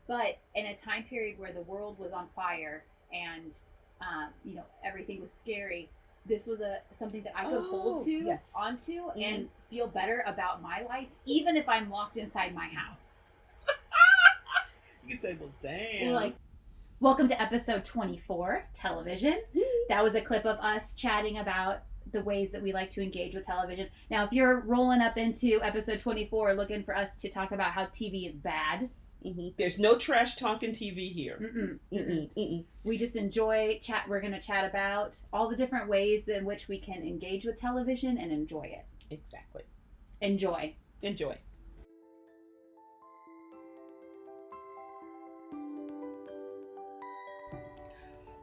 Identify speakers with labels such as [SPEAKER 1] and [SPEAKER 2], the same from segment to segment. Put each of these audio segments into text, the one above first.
[SPEAKER 1] But in a time period where the world was on fire and everything was scary, this was something that I could hold to onto and feel better about my life, even if I'm locked inside my house.
[SPEAKER 2] You can say, well, damn.
[SPEAKER 1] Like, welcome to episode 24, television. That was a clip of us chatting about the ways that we like to engage with television. Now, if you're rolling up into episode 24 looking for us to talk about how TV is bad,
[SPEAKER 2] there's no trash talking TV here.
[SPEAKER 1] We just enjoy chat. We're going to chat about all the different ways in which we can engage with television and enjoy it.
[SPEAKER 2] Exactly.
[SPEAKER 1] Enjoy.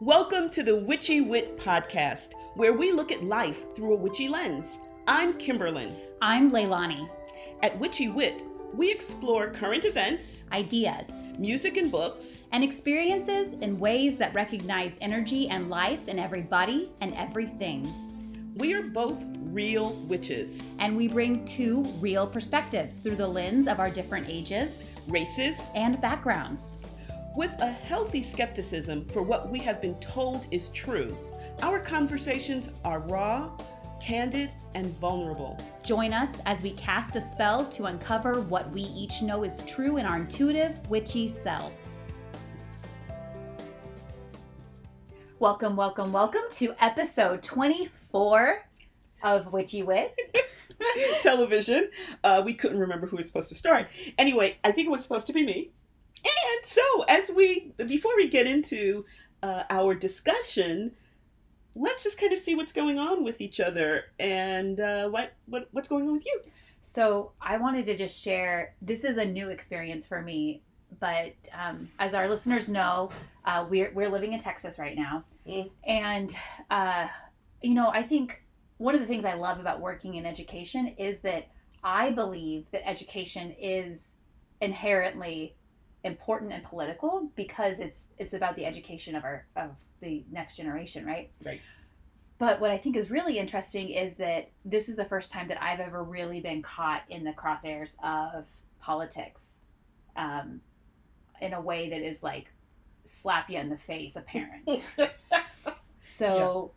[SPEAKER 2] Welcome to the Witchy Wit podcast, where we look at life through a witchy lens. I'm Kimberlyn.
[SPEAKER 1] I'm Leilani.
[SPEAKER 2] At Witchy Wit, we explore current events,
[SPEAKER 1] ideas,
[SPEAKER 2] music and books,
[SPEAKER 1] and experiences in ways that recognize energy and life in everybody and everything.
[SPEAKER 2] We are both real witches.
[SPEAKER 1] And we bring two real perspectives through the lens of our different ages,
[SPEAKER 2] races,
[SPEAKER 1] and backgrounds.
[SPEAKER 2] With a healthy skepticism for what we have been told is true, our conversations are raw, candid, and vulnerable.
[SPEAKER 1] Join us as we cast a spell to uncover what we each know is true in our intuitive, witchy selves. Welcome to episode 24 of Witchy Wit.
[SPEAKER 2] Television. We couldn't remember who was supposed to start. Anyway, I think it was supposed to be me. And so, before we get into our discussion, let's just kind of see what's going on with each other and what's going on with you.
[SPEAKER 1] So I wanted to just share, this is a new experience for me, but as our listeners know, we're living in Texas right now. And, I think one of the things I love about working in education is that I believe that education is inherently important and political because it's about the education of the next generation, right?
[SPEAKER 2] Right.
[SPEAKER 1] But what I think is really interesting is that this is the first time that I've ever really been caught in the crosshairs of politics, in a way that is like slap you in the face, apparent. So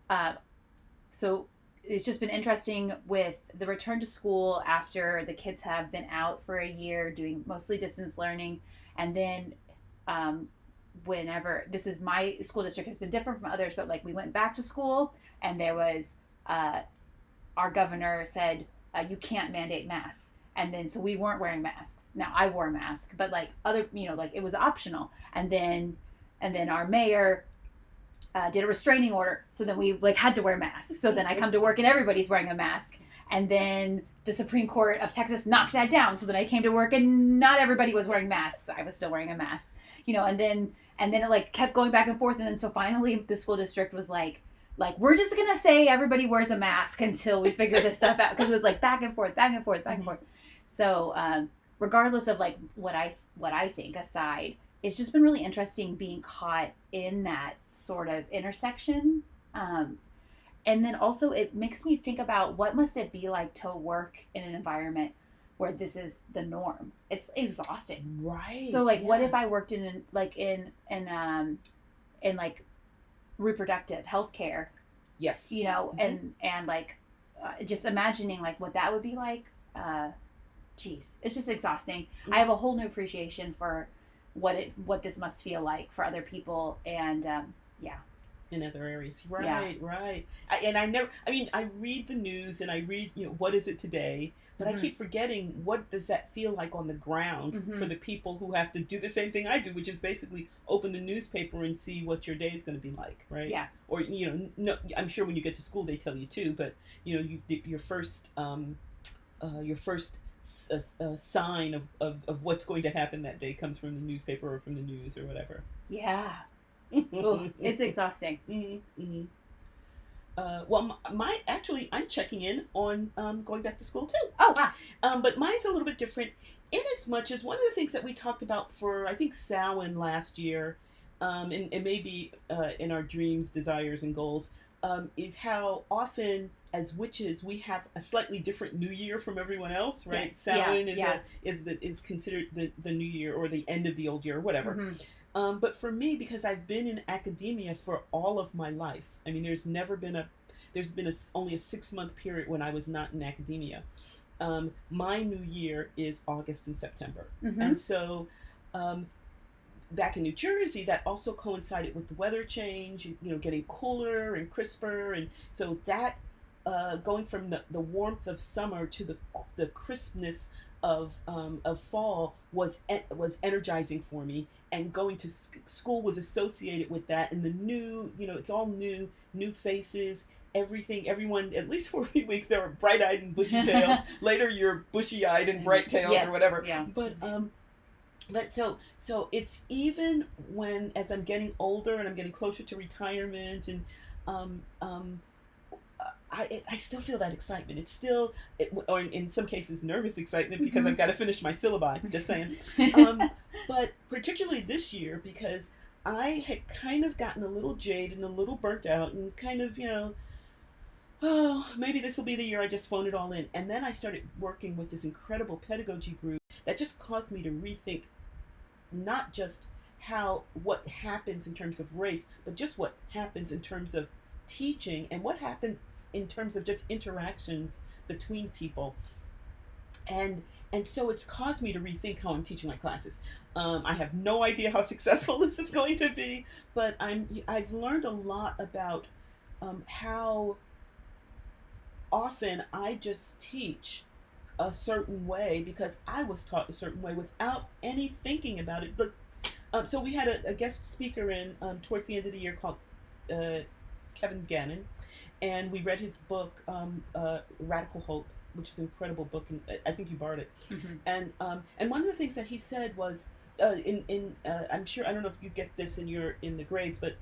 [SPEAKER 1] it's just been interesting with the return to school after the kids have been out for a year doing mostly distance learning. And then whenever, this is my school district has been different from others, but like we went back to school and there was, our governor said, you can't mandate masks. And then, so we weren't wearing masks. Now I wore a mask, but like other, like it was optional. And then our mayor did a restraining order. So then we like had to wear masks. So then I come to work and everybody's wearing a mask. And then the Supreme Court of Texas knocked that down. So then I came to work and not everybody was wearing masks. I was still wearing a mask, and then it like kept going back and forth. And then so finally the school district was like, we're just going to say everybody wears a mask until we figure this stuff out. Because it was like back and forth. So regardless of like what I think aside, it's just been really interesting being caught in that sort of intersection. And then also it makes me think about what must it be like to work in an environment where this is the norm. It's exhausting.
[SPEAKER 2] Right.
[SPEAKER 1] So like, what if I worked in reproductive healthcare?
[SPEAKER 2] Yes.
[SPEAKER 1] And like, just imagining like what that would be like. Geez, it's just exhausting. Mm-hmm. I have a whole new appreciation for what this must feel like for other people. And
[SPEAKER 2] in other areas. Right. I read the news and I read, what is it today? But I keep forgetting, what does that feel like on the ground for the people who have to do the same thing I do, which is basically open the newspaper and see what your day is going to be like, right?
[SPEAKER 1] Yeah.
[SPEAKER 2] Or, no, I'm sure when you get to school they tell you too, but, your first sign of what's going to happen that day comes from the newspaper or from the news or whatever.
[SPEAKER 1] Yeah. Ooh, it's exhausting.
[SPEAKER 2] Mm-hmm. I'm checking in on going back to school too.
[SPEAKER 1] Oh, wow.
[SPEAKER 2] But mine's a little bit different in as much as one of the things that we talked about for, I think, Samhain last year, and maybe in our dreams, desires, and goals, is how often as witches, we have a slightly different New Year from everyone else, right?
[SPEAKER 1] Yes.
[SPEAKER 2] Samhain
[SPEAKER 1] Yeah.
[SPEAKER 2] is considered the New Year or the end of the old year or whatever.
[SPEAKER 1] Mm-hmm.
[SPEAKER 2] But for me, because I've been in academia for all of my life, I mean, there's been only a 6 month period when I was not in academia. My New Year is August and September,
[SPEAKER 1] Mm-hmm.
[SPEAKER 2] and so. Back in New Jersey, that also coincided with the weather change, getting cooler and crisper, and so that going from the warmth of summer to the crispness of fall was energizing for me, and going to school was associated with that, and the new, it's all new faces. Everyone, at least for a few weeks, they were bright-eyed and bushy-tailed. Later, you're bushy-eyed and bright-tailed,
[SPEAKER 1] yes,
[SPEAKER 2] or whatever.
[SPEAKER 1] Yeah.
[SPEAKER 2] But so it's even when, as I'm getting older and I'm getting closer to retirement, and I still feel that excitement. It's still, or in some cases, nervous excitement because I've got to finish my syllabi. Just saying. But particularly this year, because I had kind of gotten a little jaded and a little burnt out, and kind of, oh, maybe this will be the year I just phone it all in. And then I started working with this incredible pedagogy group that just caused me to rethink not just what happens in terms of race, but just what happens in terms of teaching, and what happens in terms of just interactions between people. And so it's caused me to rethink how I'm teaching my classes. I have no idea how successful this is going to be, but I've learned a lot about how often I just teach a certain way because I was taught a certain way without any thinking about it. But so we had a guest speaker in towards the end of the year called Kevin Gannon, and we read his book Radical Hope, which is an incredible book, and I think you borrowed it. And one of the things that he said was I'm sure, I don't know if you get this in the grades, but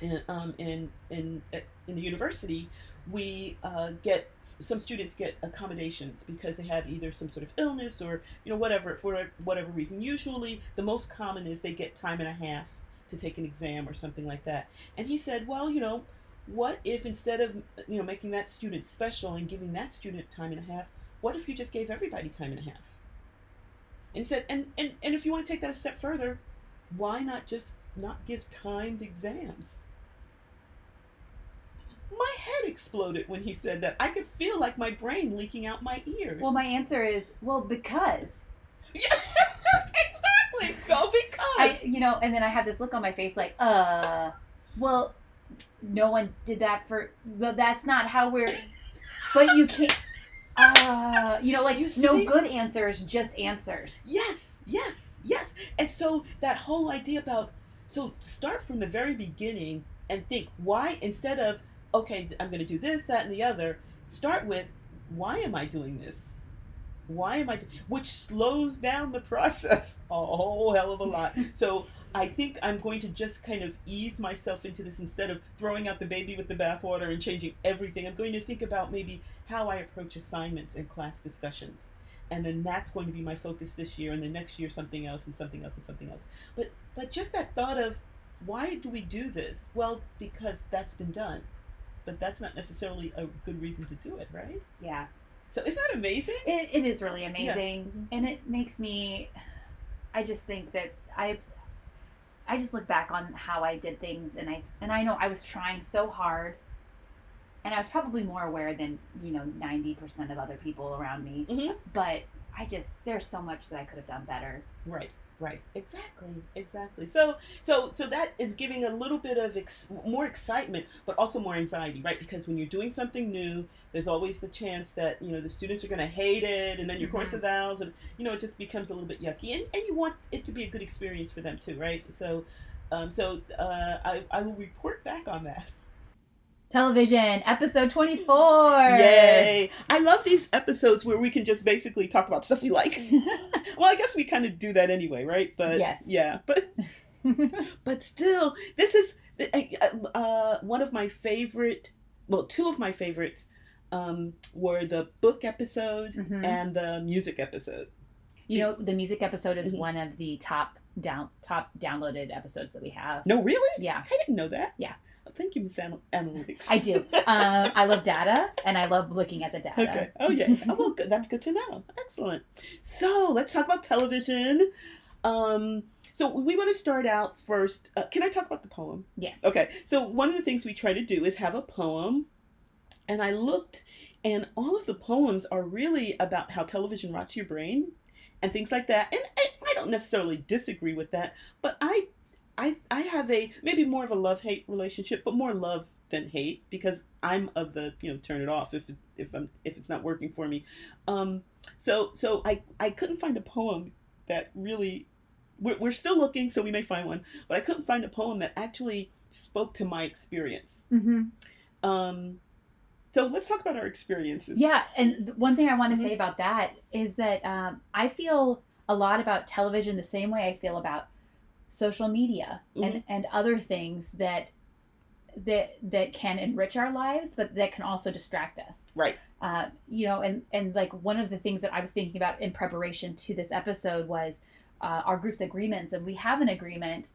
[SPEAKER 2] in the university we some students get accommodations because they have either some sort of illness or whatever, for whatever reason. Usually the most common is they get time and a half to take an exam or something like that. And he said, well, what if instead of making that student special and giving that student time and a half, what if you just gave everybody time and a half? And he said, and if you want to take that a step further, why not just not give timed exams? My head exploded when he said that. I could feel like my brain leaking out my ears.
[SPEAKER 1] Well, my answer is, because.
[SPEAKER 2] Exactly. Well, because.
[SPEAKER 1] And then I had this look on my face like, well, no one did that for, that's not how we're, but you can't, no good answers, just answers.
[SPEAKER 2] Yes. And so that whole idea about, so start from the very beginning and think, why, instead of, okay, I'm going to do this, that, and the other, start with, why am I doing this? Which slows down the process a whole hell of a lot. So I think I'm going to just kind of ease myself into this instead of throwing out the baby with the bathwater and changing everything. I'm going to think about maybe how I approach assignments and class discussions. And then that's going to be my focus this year, and the next year something else and something else and something else. But just that thought of, why do we do this? Well, because that's been done. But that's not necessarily a good reason to do it, right?
[SPEAKER 1] Yeah.
[SPEAKER 2] So isn't that amazing?
[SPEAKER 1] It is really amazing.
[SPEAKER 2] Yeah.
[SPEAKER 1] And it makes me, I just think that I just look back on how I did things, and I know I was trying so hard, and I was probably more aware than 90% of other people around me.
[SPEAKER 2] Mm-hmm.
[SPEAKER 1] But there's so much that I could have done better.
[SPEAKER 2] Right. Exactly. So that is giving a little bit of more excitement, but also more anxiety, right? Because when you're doing something new, there's always the chance that the students are going to hate it, and then your course evals, and it just becomes a little bit yucky, and you want it to be a good experience for them too, right? So I will report back on that.
[SPEAKER 1] Television, episode 24.
[SPEAKER 2] Yay! I love these episodes where we can just basically talk about stuff we like. Well, I guess we kind of do that anyway, right? But
[SPEAKER 1] yes.
[SPEAKER 2] Yeah, but still, this is one of my favorite. Well, two of my favorites were the book episode and the music episode.
[SPEAKER 1] The music episode is one of the top downloaded episodes that we have.
[SPEAKER 2] No, really?
[SPEAKER 1] Yeah.
[SPEAKER 2] I didn't know that.
[SPEAKER 1] Yeah.
[SPEAKER 2] thank you, Miss Analytics.
[SPEAKER 1] I do. I love data, and I love looking at the data.
[SPEAKER 2] Okay. Oh, yeah. Oh, well, good. That's good to know. Excellent. So let's talk about television. So we want to start out first. Can I talk about the poem?
[SPEAKER 1] Yes.
[SPEAKER 2] Okay. So one of the things we try to do is have a poem. And I looked, and all of the poems are really about how television rots your brain and things like that. And I don't necessarily disagree with that, but I have a maybe more of a love-hate relationship, but more love than hate, because I'm of the turn it off if it's not working for me. So I couldn't find a poem that really. We're still looking, so we may find one, but I couldn't find a poem that actually spoke to my experience.
[SPEAKER 1] Mm-hmm.
[SPEAKER 2] So let's talk about our experiences.
[SPEAKER 1] Yeah, and one thing I want to say about that is that I feel a lot about television the same way I feel about social media and other things that can enrich our lives, but that can also distract us.
[SPEAKER 2] Right.
[SPEAKER 1] And like one of the things that I was thinking about in preparation to this episode was our group's agreements, and we have an agreement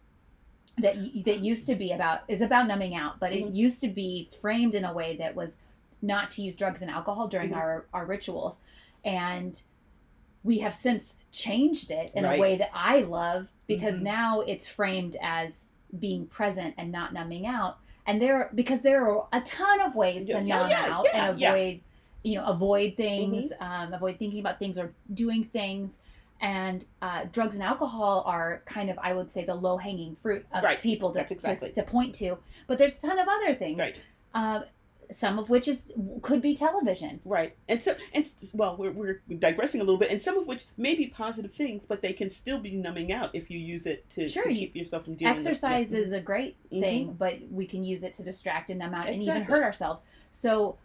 [SPEAKER 1] that used to be about numbing out, but it used to be framed in a way that was not to use drugs and alcohol during our rituals, and we have since changed it in a way that I love, because now it's framed as being present and not numbing out, and because there are a ton of ways to numb out and avoid things, avoid thinking about things or doing things. And drugs and alcohol are kind of, I would say, the low-hanging fruit of people to point to. But there's a ton of other things.
[SPEAKER 2] Right.
[SPEAKER 1] Some of which could be television.
[SPEAKER 2] Right. We're digressing a little bit, and some of which may be positive things, but they can still be numbing out if you use it to keep yourself from dealing with
[SPEAKER 1] exercise is a great thing, but we can use it to distract and numb out and even hurt ourselves. So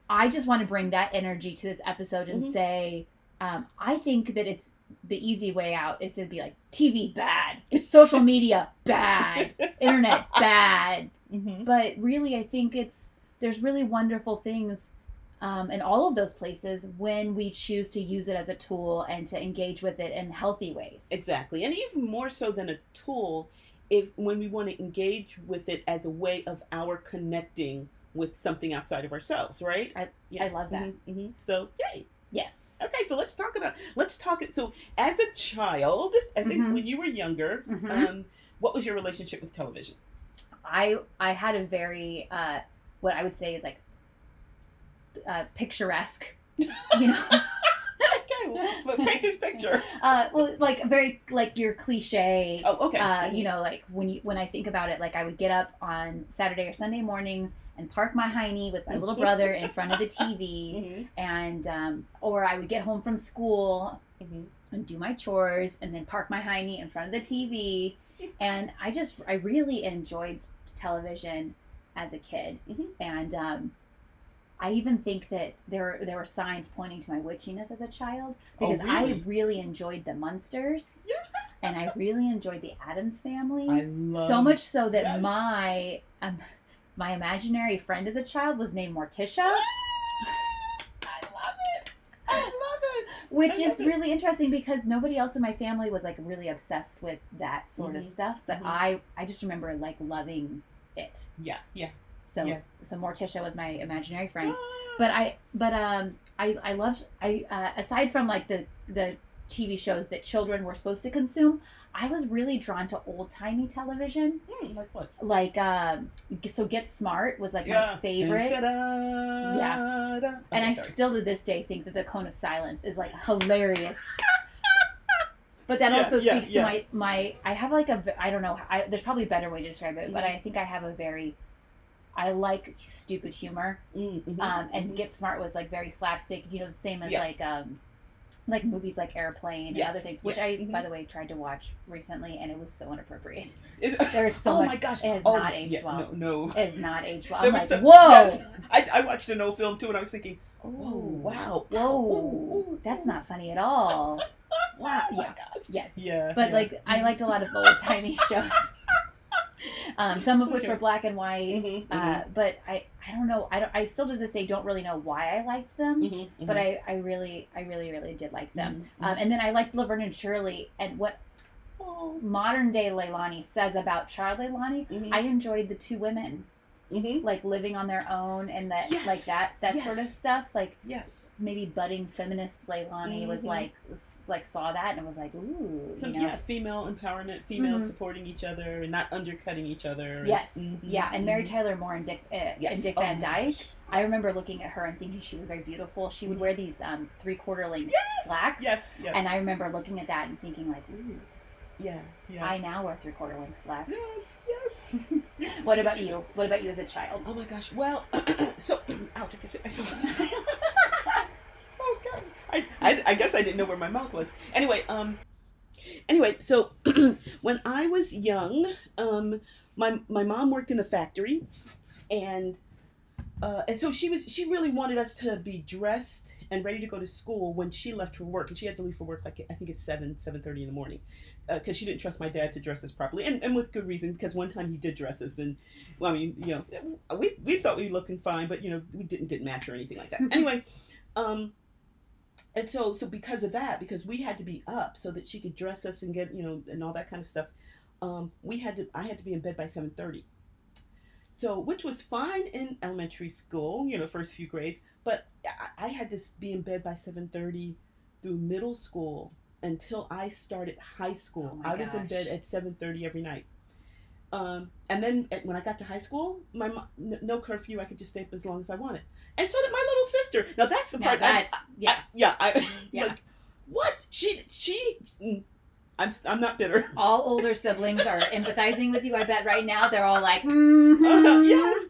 [SPEAKER 1] I just want to bring that energy to this episode and say, I think that it's the easy way out is to be like, TV bad, social media bad, internet bad. But really, I think there's really wonderful things in all of those places when we choose to use it as a tool and to engage with it in healthy ways.
[SPEAKER 2] Exactly. And even more so than a tool, when we want to engage with it as a way of our connecting with something outside of ourselves, right?
[SPEAKER 1] I love that.
[SPEAKER 2] So, yay.
[SPEAKER 1] Yes.
[SPEAKER 2] Okay, so let's talk. So, as a child, when you were younger, what was your relationship with television?
[SPEAKER 1] I had a very what I would say is like picturesque,
[SPEAKER 2] Okay, well, paint this picture.
[SPEAKER 1] Like very like your cliche.
[SPEAKER 2] Oh, okay.
[SPEAKER 1] Like when I think about it, like I would get up on Saturday or Sunday mornings and park my hiney with my little brother in front of the TV, and or I would get home from school and do my chores and then park my hiney in front of the TV, and I really enjoyed television as a kid, and I even think that there were signs pointing to my witchiness as a child, because I really enjoyed the Munsters, and I really enjoyed the Addams Family. So much so that my imaginary friend as a child was named Morticia.
[SPEAKER 2] I love it.
[SPEAKER 1] Which is really interesting, because nobody else in my family was like really obsessed with that sort of stuff, but I just remember like loving it.
[SPEAKER 2] Yeah.
[SPEAKER 1] So Morticia was my imaginary friend, but I loved aside from like the TV shows that children were supposed to consume, I was really drawn to old-timey television.
[SPEAKER 2] Like what?
[SPEAKER 1] Like so Get Smart was like my favorite. And I still to this day think that The Cone of Silence is like hilarious. But that also speaks to my I have like I don't know, there's probably a better way to describe it, but I think I have I like stupid humor, and Get Smart was like very slapstick, the same as like movies like Airplane and other things, which I, by the way, tried to watch recently, and it was so inappropriate. There's so much.
[SPEAKER 2] Oh my gosh!
[SPEAKER 1] It has not aged well.
[SPEAKER 2] No.
[SPEAKER 1] It has not aged well. I'm like, whoa!
[SPEAKER 2] Yes, I watched an old film too, and I was thinking, oh wow,
[SPEAKER 1] whoa, that's not funny at all. Wow.
[SPEAKER 2] Oh my gosh.
[SPEAKER 1] Yes.
[SPEAKER 2] Yeah.
[SPEAKER 1] But like, I liked a lot of old timey shows. Some of which were black and white, but I don't know. I still to this day don't really know why I liked them, but I really did like them. And then I liked Laverne and Shirley, and what modern day Leilani says about child Leilani. I enjoyed the two women
[SPEAKER 2] Mm-hmm.
[SPEAKER 1] like living on their own and that
[SPEAKER 2] Yes.
[SPEAKER 1] like that
[SPEAKER 2] Yes.
[SPEAKER 1] sort of stuff. Like
[SPEAKER 2] Yes.
[SPEAKER 1] maybe budding feminist Leilani was
[SPEAKER 2] Mhm.
[SPEAKER 1] like saw that and was like, ooh,
[SPEAKER 2] Some,
[SPEAKER 1] you know.
[SPEAKER 2] yeah, female empowerment, females
[SPEAKER 1] Mhm.
[SPEAKER 2] supporting each other and not undercutting each other.
[SPEAKER 1] Yes,
[SPEAKER 2] Mhm.
[SPEAKER 1] yeah, and Mary
[SPEAKER 2] Mhm.
[SPEAKER 1] Tyler Moore and Dick
[SPEAKER 2] Yes.
[SPEAKER 1] Dick
[SPEAKER 2] Oh
[SPEAKER 1] Van
[SPEAKER 2] my
[SPEAKER 1] Dyke.
[SPEAKER 2] gosh.
[SPEAKER 1] I remember looking at her and thinking she was very beautiful. She would wear these 3/4 length
[SPEAKER 2] Yes.
[SPEAKER 1] slacks.
[SPEAKER 2] Yes. Yes.
[SPEAKER 1] And I remember looking at that and thinking like, ooh,
[SPEAKER 2] yeah. Yeah.
[SPEAKER 1] I now wear 3/4 length slacks.
[SPEAKER 2] Yes. Yes.
[SPEAKER 1] What about you? What about you as a child?
[SPEAKER 2] Oh my gosh. Well, so ouch! I just hit myself. Oh god. I guess I didn't know where my mouth was. Anyway, so when I was young, my mom worked in a factory, and so she really wanted us to be dressed and ready to go to school when she left for work, and she had to leave for work like I think it's 7:30 in the morning, because she didn't trust my dad to dress us properly, and with good reason, because one time he did dress us, and well, I mean, we thought we were looking fine, but we didn't match or anything like that. Anyway, and so because of that, because we had to be up so that she could dress us and get and all that kind of stuff, I had to be in bed by 7:30. So, which was fine in elementary school, first few grades, but I had to be in bed by 7:30 through middle school until I started high school.
[SPEAKER 1] Oh my
[SPEAKER 2] I was in
[SPEAKER 1] gosh.
[SPEAKER 2] bed at 7:30 every night. And then when I got to high school, no curfew. I could just stay up as long as I wanted, and so did my little sister. Now that's the
[SPEAKER 1] Now
[SPEAKER 2] part.
[SPEAKER 1] that's yeah.
[SPEAKER 2] Yeah.
[SPEAKER 1] Yeah.
[SPEAKER 2] Like, what she. I'm not bitter.
[SPEAKER 1] All older siblings are empathizing with you. I bet right now they're all like,
[SPEAKER 2] Yes.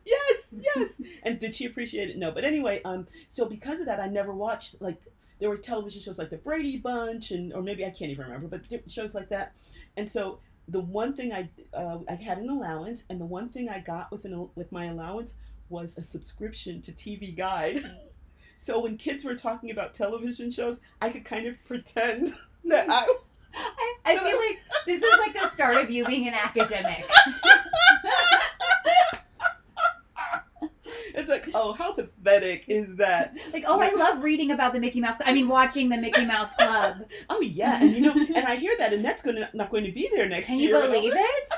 [SPEAKER 2] And did she appreciate it? No. But anyway, so because of that, I never watched, like, there were television shows like the Brady Bunch, or maybe I can't even remember, but shows like that. And so the one thing I had an allowance, and the one thing I got with my allowance was a subscription to TV Guide. So when kids were talking about television shows, I could kind of pretend that
[SPEAKER 1] I feel like this is like the start of you being an academic.
[SPEAKER 2] It's like, oh, how pathetic is that?
[SPEAKER 1] Like, oh, I love reading about the Mickey Mouse. I mean, watching the Mickey Mouse Club.
[SPEAKER 2] Oh yeah, and and I hear that, and that's not going to be there next
[SPEAKER 1] Can
[SPEAKER 2] year.
[SPEAKER 1] you believe it?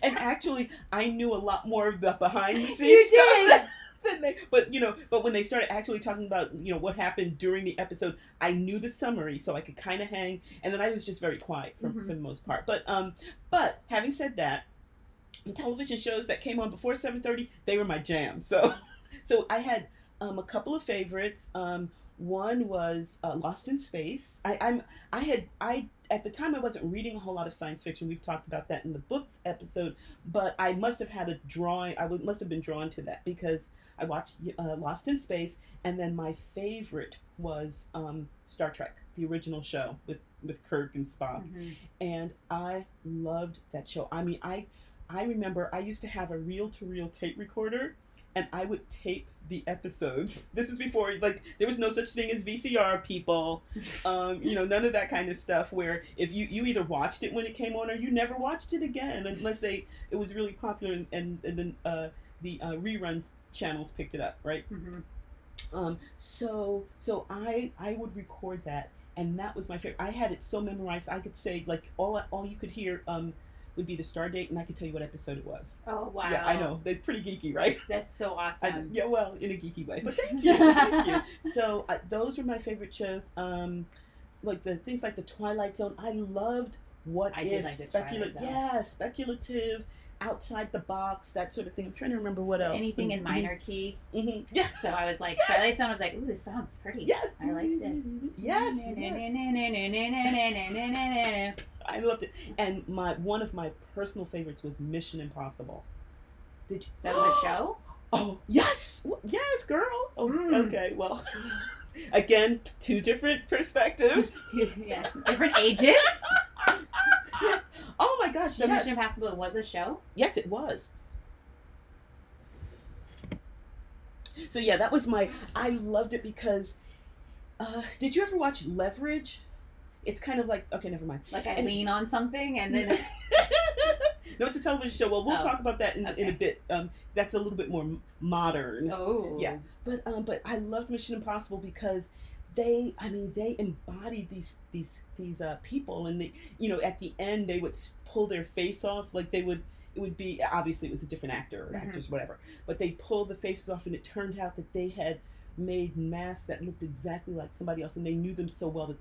[SPEAKER 2] And actually, I knew a lot more of the behind the scenes
[SPEAKER 1] You
[SPEAKER 2] stuff
[SPEAKER 1] did.
[SPEAKER 2] than they. But when they started actually talking about what happened during the episode, I knew the summary, so I could kind of hang. And then I was just very quiet for the most part. But having said that, the television shows that came on before 7:30, they were my jam. So I had a couple of favorites. One was Lost in Space. I at the time I wasn't reading a whole lot of science fiction. We've talked about that in the books episode, but I must have had a drawing. Must have been drawn to that because I watched Lost in Space, and then my favorite was Star Trek, the original show with Kirk and Spock, and I loved that show. I mean, I remember I used to have a reel-to-reel tape recorder, and I would tape the episodes. This is before, like, there was no such thing as VCR, people. None of that kind of stuff where if you either watched it when it came on or you never watched it again unless it was really popular and then the rerun channels picked it up, right? So I would record that, and that was my favorite. I had it so memorized. I could say, like, all you could hear would be the star date, and I could tell you what episode it was.
[SPEAKER 1] Oh, wow.
[SPEAKER 2] Yeah, I know. They're pretty geeky, right?
[SPEAKER 1] That's so awesome.
[SPEAKER 2] Yeah, well, in a geeky way. But thank you. Thank you. So those were my favorite shows. Like the things like the Twilight Zone. I loved what
[SPEAKER 1] I
[SPEAKER 2] if
[SPEAKER 1] did like the Twilight Zone.
[SPEAKER 2] Yeah, speculative, outside the box, that sort of thing. I'm trying to remember what else.
[SPEAKER 1] Anything in minor key.
[SPEAKER 2] Yeah.
[SPEAKER 1] So I was like,
[SPEAKER 2] Yes.
[SPEAKER 1] Twilight Zone, I was like, ooh, this sounds pretty.
[SPEAKER 2] Yes.
[SPEAKER 1] I liked it.
[SPEAKER 2] Yes. I loved it. And one of my personal favorites was Mission Impossible. Did you?
[SPEAKER 1] That was a show?
[SPEAKER 2] Oh, yes. Yes, girl. Oh,
[SPEAKER 1] Mm.
[SPEAKER 2] okay. Well, again, two different perspectives.
[SPEAKER 1] Yes. Different ages?
[SPEAKER 2] Oh my gosh,
[SPEAKER 1] So
[SPEAKER 2] yes.
[SPEAKER 1] Mission Impossible was a show?
[SPEAKER 2] Yes, it was. So yeah, that was I loved it because, did you ever watch Leverage? It's kind of like, okay, never mind.
[SPEAKER 1] Like I lean on something and then...
[SPEAKER 2] No, it's a television show. Well, we'll talk about that in
[SPEAKER 1] okay.
[SPEAKER 2] a bit. That's a little bit more modern.
[SPEAKER 1] Oh.
[SPEAKER 2] Yeah. But I loved Mission Impossible because they embodied these people, and at the end they would pull their face off, like they would, it would be, obviously it was a different actor or actress, whatever, but they pulled the faces off, and it turned out that they had made masks that looked exactly like somebody else, and they knew them so well that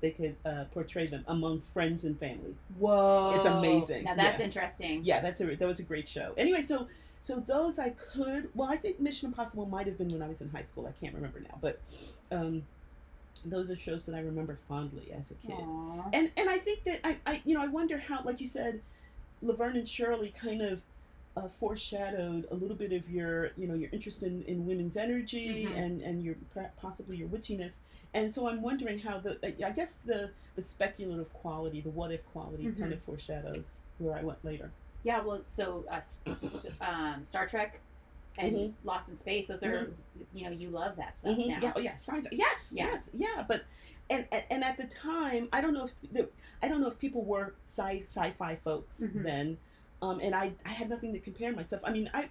[SPEAKER 2] they could portray them among friends and family.
[SPEAKER 1] Whoa.
[SPEAKER 2] It's amazing.
[SPEAKER 1] Now that's interesting.
[SPEAKER 2] Yeah, that was a great show. Anyway, so those I could. Well, I think Mission Impossible might have been when I was in high school. I can't remember now, but those are shows that I remember fondly as a kid.
[SPEAKER 1] Aww.
[SPEAKER 2] And I think that I wonder how, like you said, Laverne and Shirley kind of foreshadowed a little bit of your interest in women's energy and your possibly your witchiness. And so I'm wondering how I guess the speculative quality, the what if quality, kind of foreshadows where I went later.
[SPEAKER 1] Yeah, well, so Star Trek and Lost in Space, those are, you love that stuff now.
[SPEAKER 2] Yeah, oh yeah, science. Yes, yeah. But and at the time, I don't know if people were sci-fi folks then, and I had nothing to compare myself. I mean, I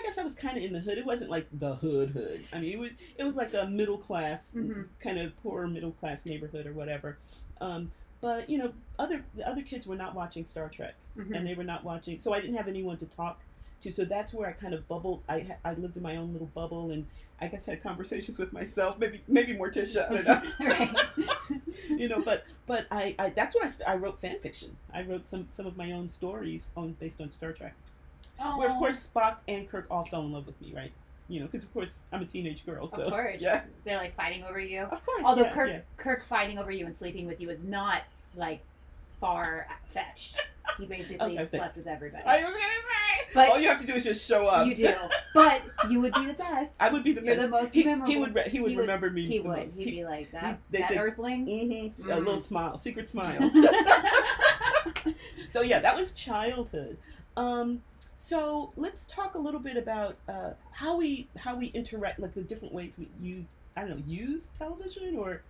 [SPEAKER 2] guess I was kind of in the hood. It wasn't like the hood. I mean, it was like a middle class kind of poor middle class neighborhood or whatever. But the other kids were not watching Star Trek, and they were not watching. So I didn't have anyone to talk to. So that's where I kind of bubbled. I lived in my own little bubble, and I guess had conversations with myself. Maybe Morticia. I don't know. But I that's when I wrote fan fiction. I wrote some of my own stories based on Star Trek.
[SPEAKER 1] Aww.
[SPEAKER 2] Where of course Spock and Kirk all fell in love with me, right? Because of course I'm a teenage girl, so
[SPEAKER 1] of course,
[SPEAKER 2] yeah,
[SPEAKER 1] they're like fighting over you.
[SPEAKER 2] Of course,
[SPEAKER 1] although
[SPEAKER 2] yeah,
[SPEAKER 1] Kirk fighting over you and sleeping with you is not like far fetched. He basically slept with everybody.
[SPEAKER 2] I was gonna say,
[SPEAKER 1] but
[SPEAKER 2] all you have to do is just show up.
[SPEAKER 1] You do, but you would be the best.
[SPEAKER 2] I would be the best.
[SPEAKER 1] You're the most memorable.
[SPEAKER 2] He would remember me.
[SPEAKER 1] He
[SPEAKER 2] the
[SPEAKER 1] would.
[SPEAKER 2] most.
[SPEAKER 1] He'd be like that
[SPEAKER 2] say,
[SPEAKER 1] Earthling.
[SPEAKER 2] A little smile, secret smile. So yeah, that was childhood. So let's talk a little bit about how we interact, like the different ways we use television or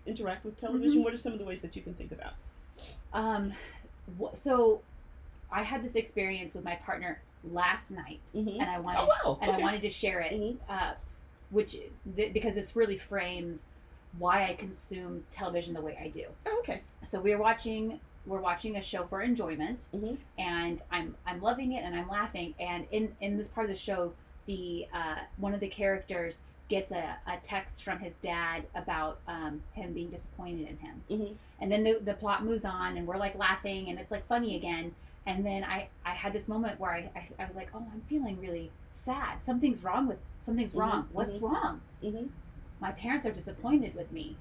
[SPEAKER 2] interact with television. What are some of the ways that you can think about?
[SPEAKER 1] So I had this experience with my partner last night, and I wanted to share it, because this really frames why I consume television the way I do.
[SPEAKER 2] Oh, okay.
[SPEAKER 1] So we're watching a show for enjoyment, and I'm loving it, and I'm laughing. And in this part of the show, the one of the characters gets a text from his dad about him being disappointed in him. And then the plot moves on, and we're like laughing, and it's like funny again. And then I had this moment where I was like, oh, I'm feeling really sad. Something's wrong. What's wrong? My parents are disappointed with me.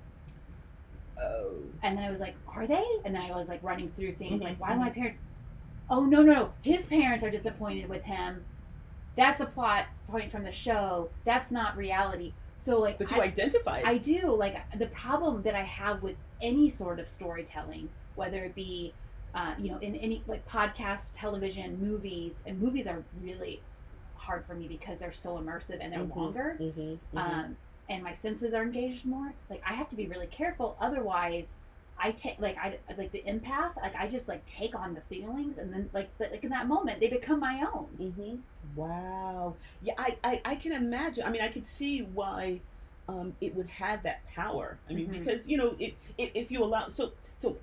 [SPEAKER 2] Oh.
[SPEAKER 1] And then I was like, are they? And then I was like running through things like, why my parents? Oh, no. His parents are disappointed with him. That's a plot point from the show. That's not reality. So like,
[SPEAKER 2] but you identify it.
[SPEAKER 1] I do. Like, the problem that I have with any sort of storytelling, whether it be, in any like podcast, television, movies, and movies are really hard for me because they're so immersive and they're longer. And my senses are engaged more. Like, I have to be really careful. Otherwise, I take the empath. Like, I just like take on the feelings, and then like in that moment, they become my own.
[SPEAKER 2] Wow. Yeah, I can imagine. I mean, I could see why it would have that power. I mean, because if you allow, so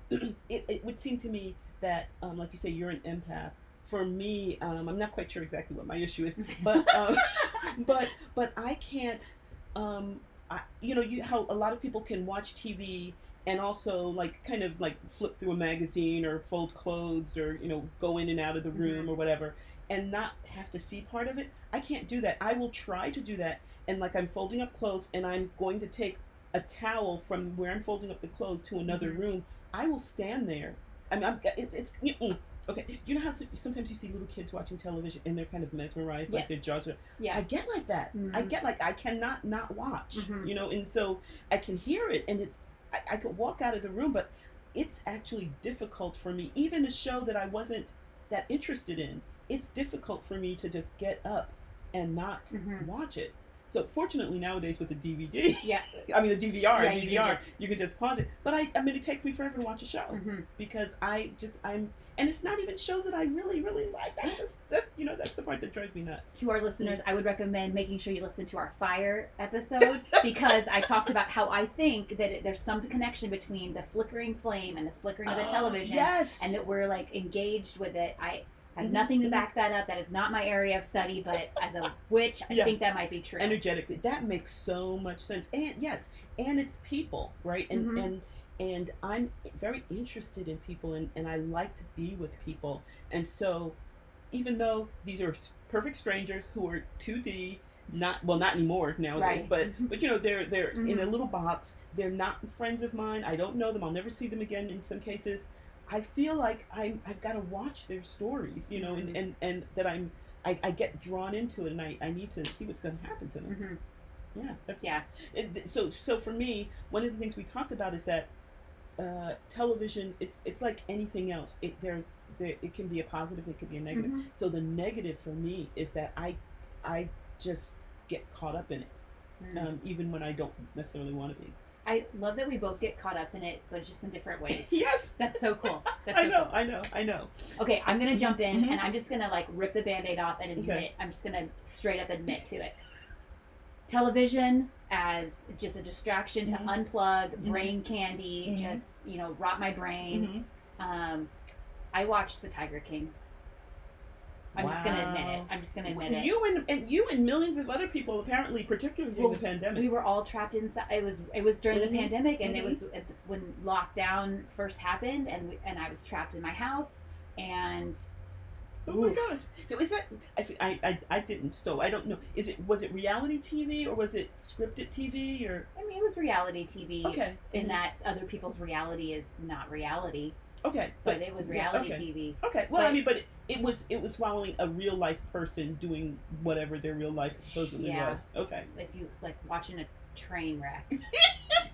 [SPEAKER 2] it would seem to me that like you say, you're an empath. For me, I'm not quite sure exactly what my issue is, but but I can't. How a lot of people can watch TV and also like kind of like flip through a magazine or fold clothes or go in and out of the room or whatever and not have to see part of it. I can't do that. I will try to do that, and like I'm folding up clothes and I'm going to take a towel from where I'm folding up the clothes to another room. I will stand there. I mean, okay, you know how sometimes you see little kids watching television and they're kind of mesmerized, like their jaws are. Yeah. I get like that. I get like I cannot not watch, and so I can hear it, and I could walk out of the room, but it's actually difficult for me. Even a show that I wasn't that interested in, it's difficult for me to just get up and not watch it. So fortunately nowadays with the DVD, I mean the DVR, you can just pause it. But I mean it takes me forever to watch a show because and it's not even shows that I really, really like. That's the part that drives me nuts.
[SPEAKER 1] To our listeners, I would recommend making sure you listen to our Fire episode because I talked about how I think that there's some connection between the flickering flame and the flickering of the television, and that we're like engaged with it. I have nothing to back that up. That is not my area of study, but as a witch, I think that might be true.
[SPEAKER 2] Energetically, that makes so much sense. And yes, and it's people, right? And I'm very interested in people, and I like to be with people. And so, even though these are perfect strangers who are 2D, not anymore nowadays,
[SPEAKER 1] Right.
[SPEAKER 2] but they're in a little box. They're not friends of mine. I don't know them. I'll never see them again in some cases. I feel like I've got to watch their stories, and that I get drawn into it, and I need to see what's going to happen to them. So for me, one of the things we talked about is that television, it's like anything else. It can be a positive, it can be a negative. So the negative for me is that I just get caught up in it, even when I don't necessarily want to be.
[SPEAKER 1] I love that we both get caught up in it, but just in different ways.
[SPEAKER 2] Yes.
[SPEAKER 1] That's so cool.
[SPEAKER 2] I know.
[SPEAKER 1] Okay, I'm going to jump in, and I'm just going to like rip the Band-Aid off and admit. Okay. I'm just going to straight up admit to it. Television as just a distraction to unplug, brain candy, just, rot my brain. I watched The Tiger King. I'm just going to admit it.
[SPEAKER 2] You and millions of other people, apparently, particularly during the pandemic.
[SPEAKER 1] We were all trapped inside. It was during the pandemic, and it was when lockdown first happened, and I was trapped in my house, and
[SPEAKER 2] oh my gosh! So is that? I didn't. So I don't know. Was it reality TV or was it scripted TV or?
[SPEAKER 1] I mean, it was reality TV.
[SPEAKER 2] Okay.
[SPEAKER 1] In that other people's reality is not reality.
[SPEAKER 2] Okay,
[SPEAKER 1] but it was reality TV.
[SPEAKER 2] Okay, well, but it was following a real life person doing whatever their real life supposedly was. Okay.
[SPEAKER 1] If you like watching a train wreck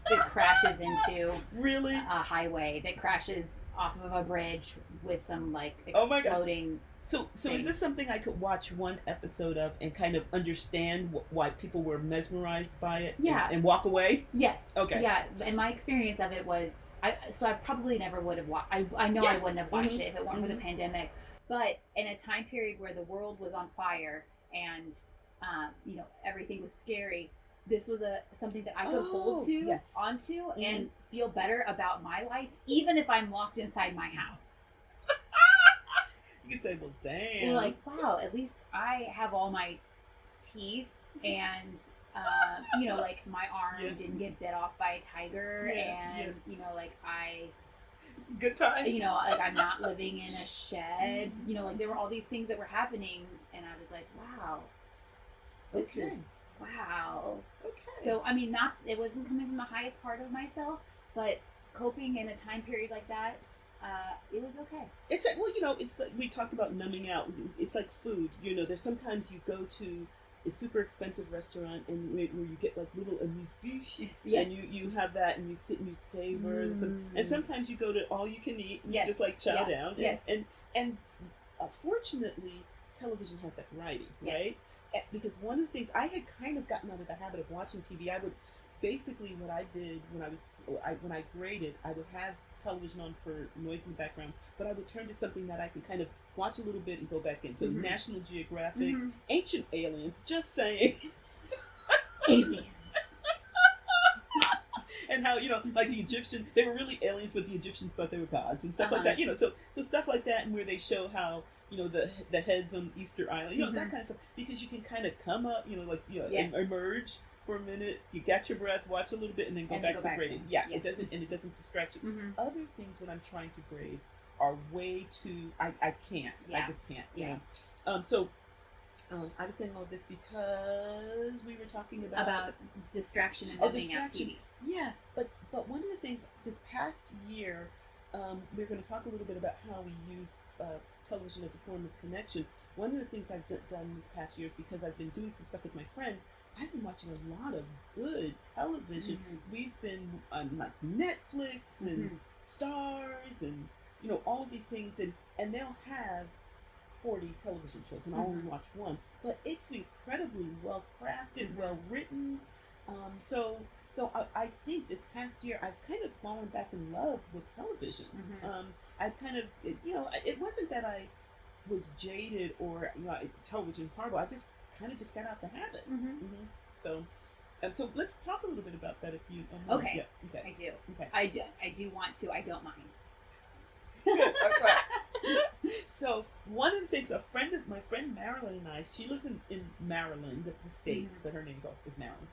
[SPEAKER 1] that crashes into
[SPEAKER 2] really
[SPEAKER 1] a highway, that crashes off of a bridge with some like exploding.
[SPEAKER 2] So is this something I could watch one episode of and kind of understand why people were mesmerized by it?
[SPEAKER 1] Yeah.
[SPEAKER 2] And walk away?
[SPEAKER 1] Yes.
[SPEAKER 2] Okay.
[SPEAKER 1] Yeah, and my experience of it was. I probably never would have watched. I know I wouldn't have watched it if it weren't for the pandemic. But in a time period where the world was on fire and everything was scary, this was something that I could hold onto, and feel better about my life, even if I'm locked inside my house.
[SPEAKER 2] You could say, "Well, damn."
[SPEAKER 1] Well, like, wow, at least I have all my teeth and. Like my arm didn't get bit off by a tiger, and like
[SPEAKER 2] good times.
[SPEAKER 1] Like I'm not living in a shed. Like there were all these things that were happening, and I was like, wow, this is wow.
[SPEAKER 2] Okay.
[SPEAKER 1] So it wasn't coming from the highest part of myself, but coping in a time period like that, it was okay.
[SPEAKER 2] It's like, it's like we talked about numbing out. It's like food. There's sometimes you go to a super expensive restaurant and where you get like little amuse-bouche, and you have that and you sit and you savor and sometimes you go to all you can eat and you just like chow down and fortunately television has that variety, right? Because one of the things I had kind of gotten out of the habit of watching TV, I would basically what I did when I graded, I would have television on for noise in the background, but I would turn to something that I could kind of watch a little bit and go back in. So National Geographic, Ancient Aliens, just saying.
[SPEAKER 1] Aliens.
[SPEAKER 2] And how, like the Egyptian, they were really aliens, but the Egyptians thought they were gods and stuff like that. So stuff like that, and where they show how, the heads on Easter Island, that kind of stuff, because you can kind of come up, emerge for a minute, you got your breath, watch a little bit, and then go back to grading. It doesn't distract you. Other things when I'm trying to grade are way too. I can't. I just can't. I was saying all of this because we were talking about
[SPEAKER 1] distraction and numbing out TV.
[SPEAKER 2] Yeah, but one of the things this past year, we're going to talk a little bit about how we use television as a form of connection. One of the things I've done this past year is because I've been doing some stuff with my friend. I've been watching a lot of good television. We've been on like Netflix and Stars and all of these things, and they'll have 40 television shows, and I'll only watch one. But it's incredibly well crafted, well written. So I think this past year I've kind of fallen back in love with television. I kind of it wasn't that I was jaded or television is horrible. I just kind of just got out the habit. So let's talk a little bit about that if you.
[SPEAKER 1] Okay.
[SPEAKER 2] Yeah, okay.
[SPEAKER 1] I do.
[SPEAKER 2] Okay.
[SPEAKER 1] I do want to. I don't mind.
[SPEAKER 2] Good. Okay. So So one of the things, my friend Marilyn and I, she lives in Maryland, the state, but her name is Marilyn.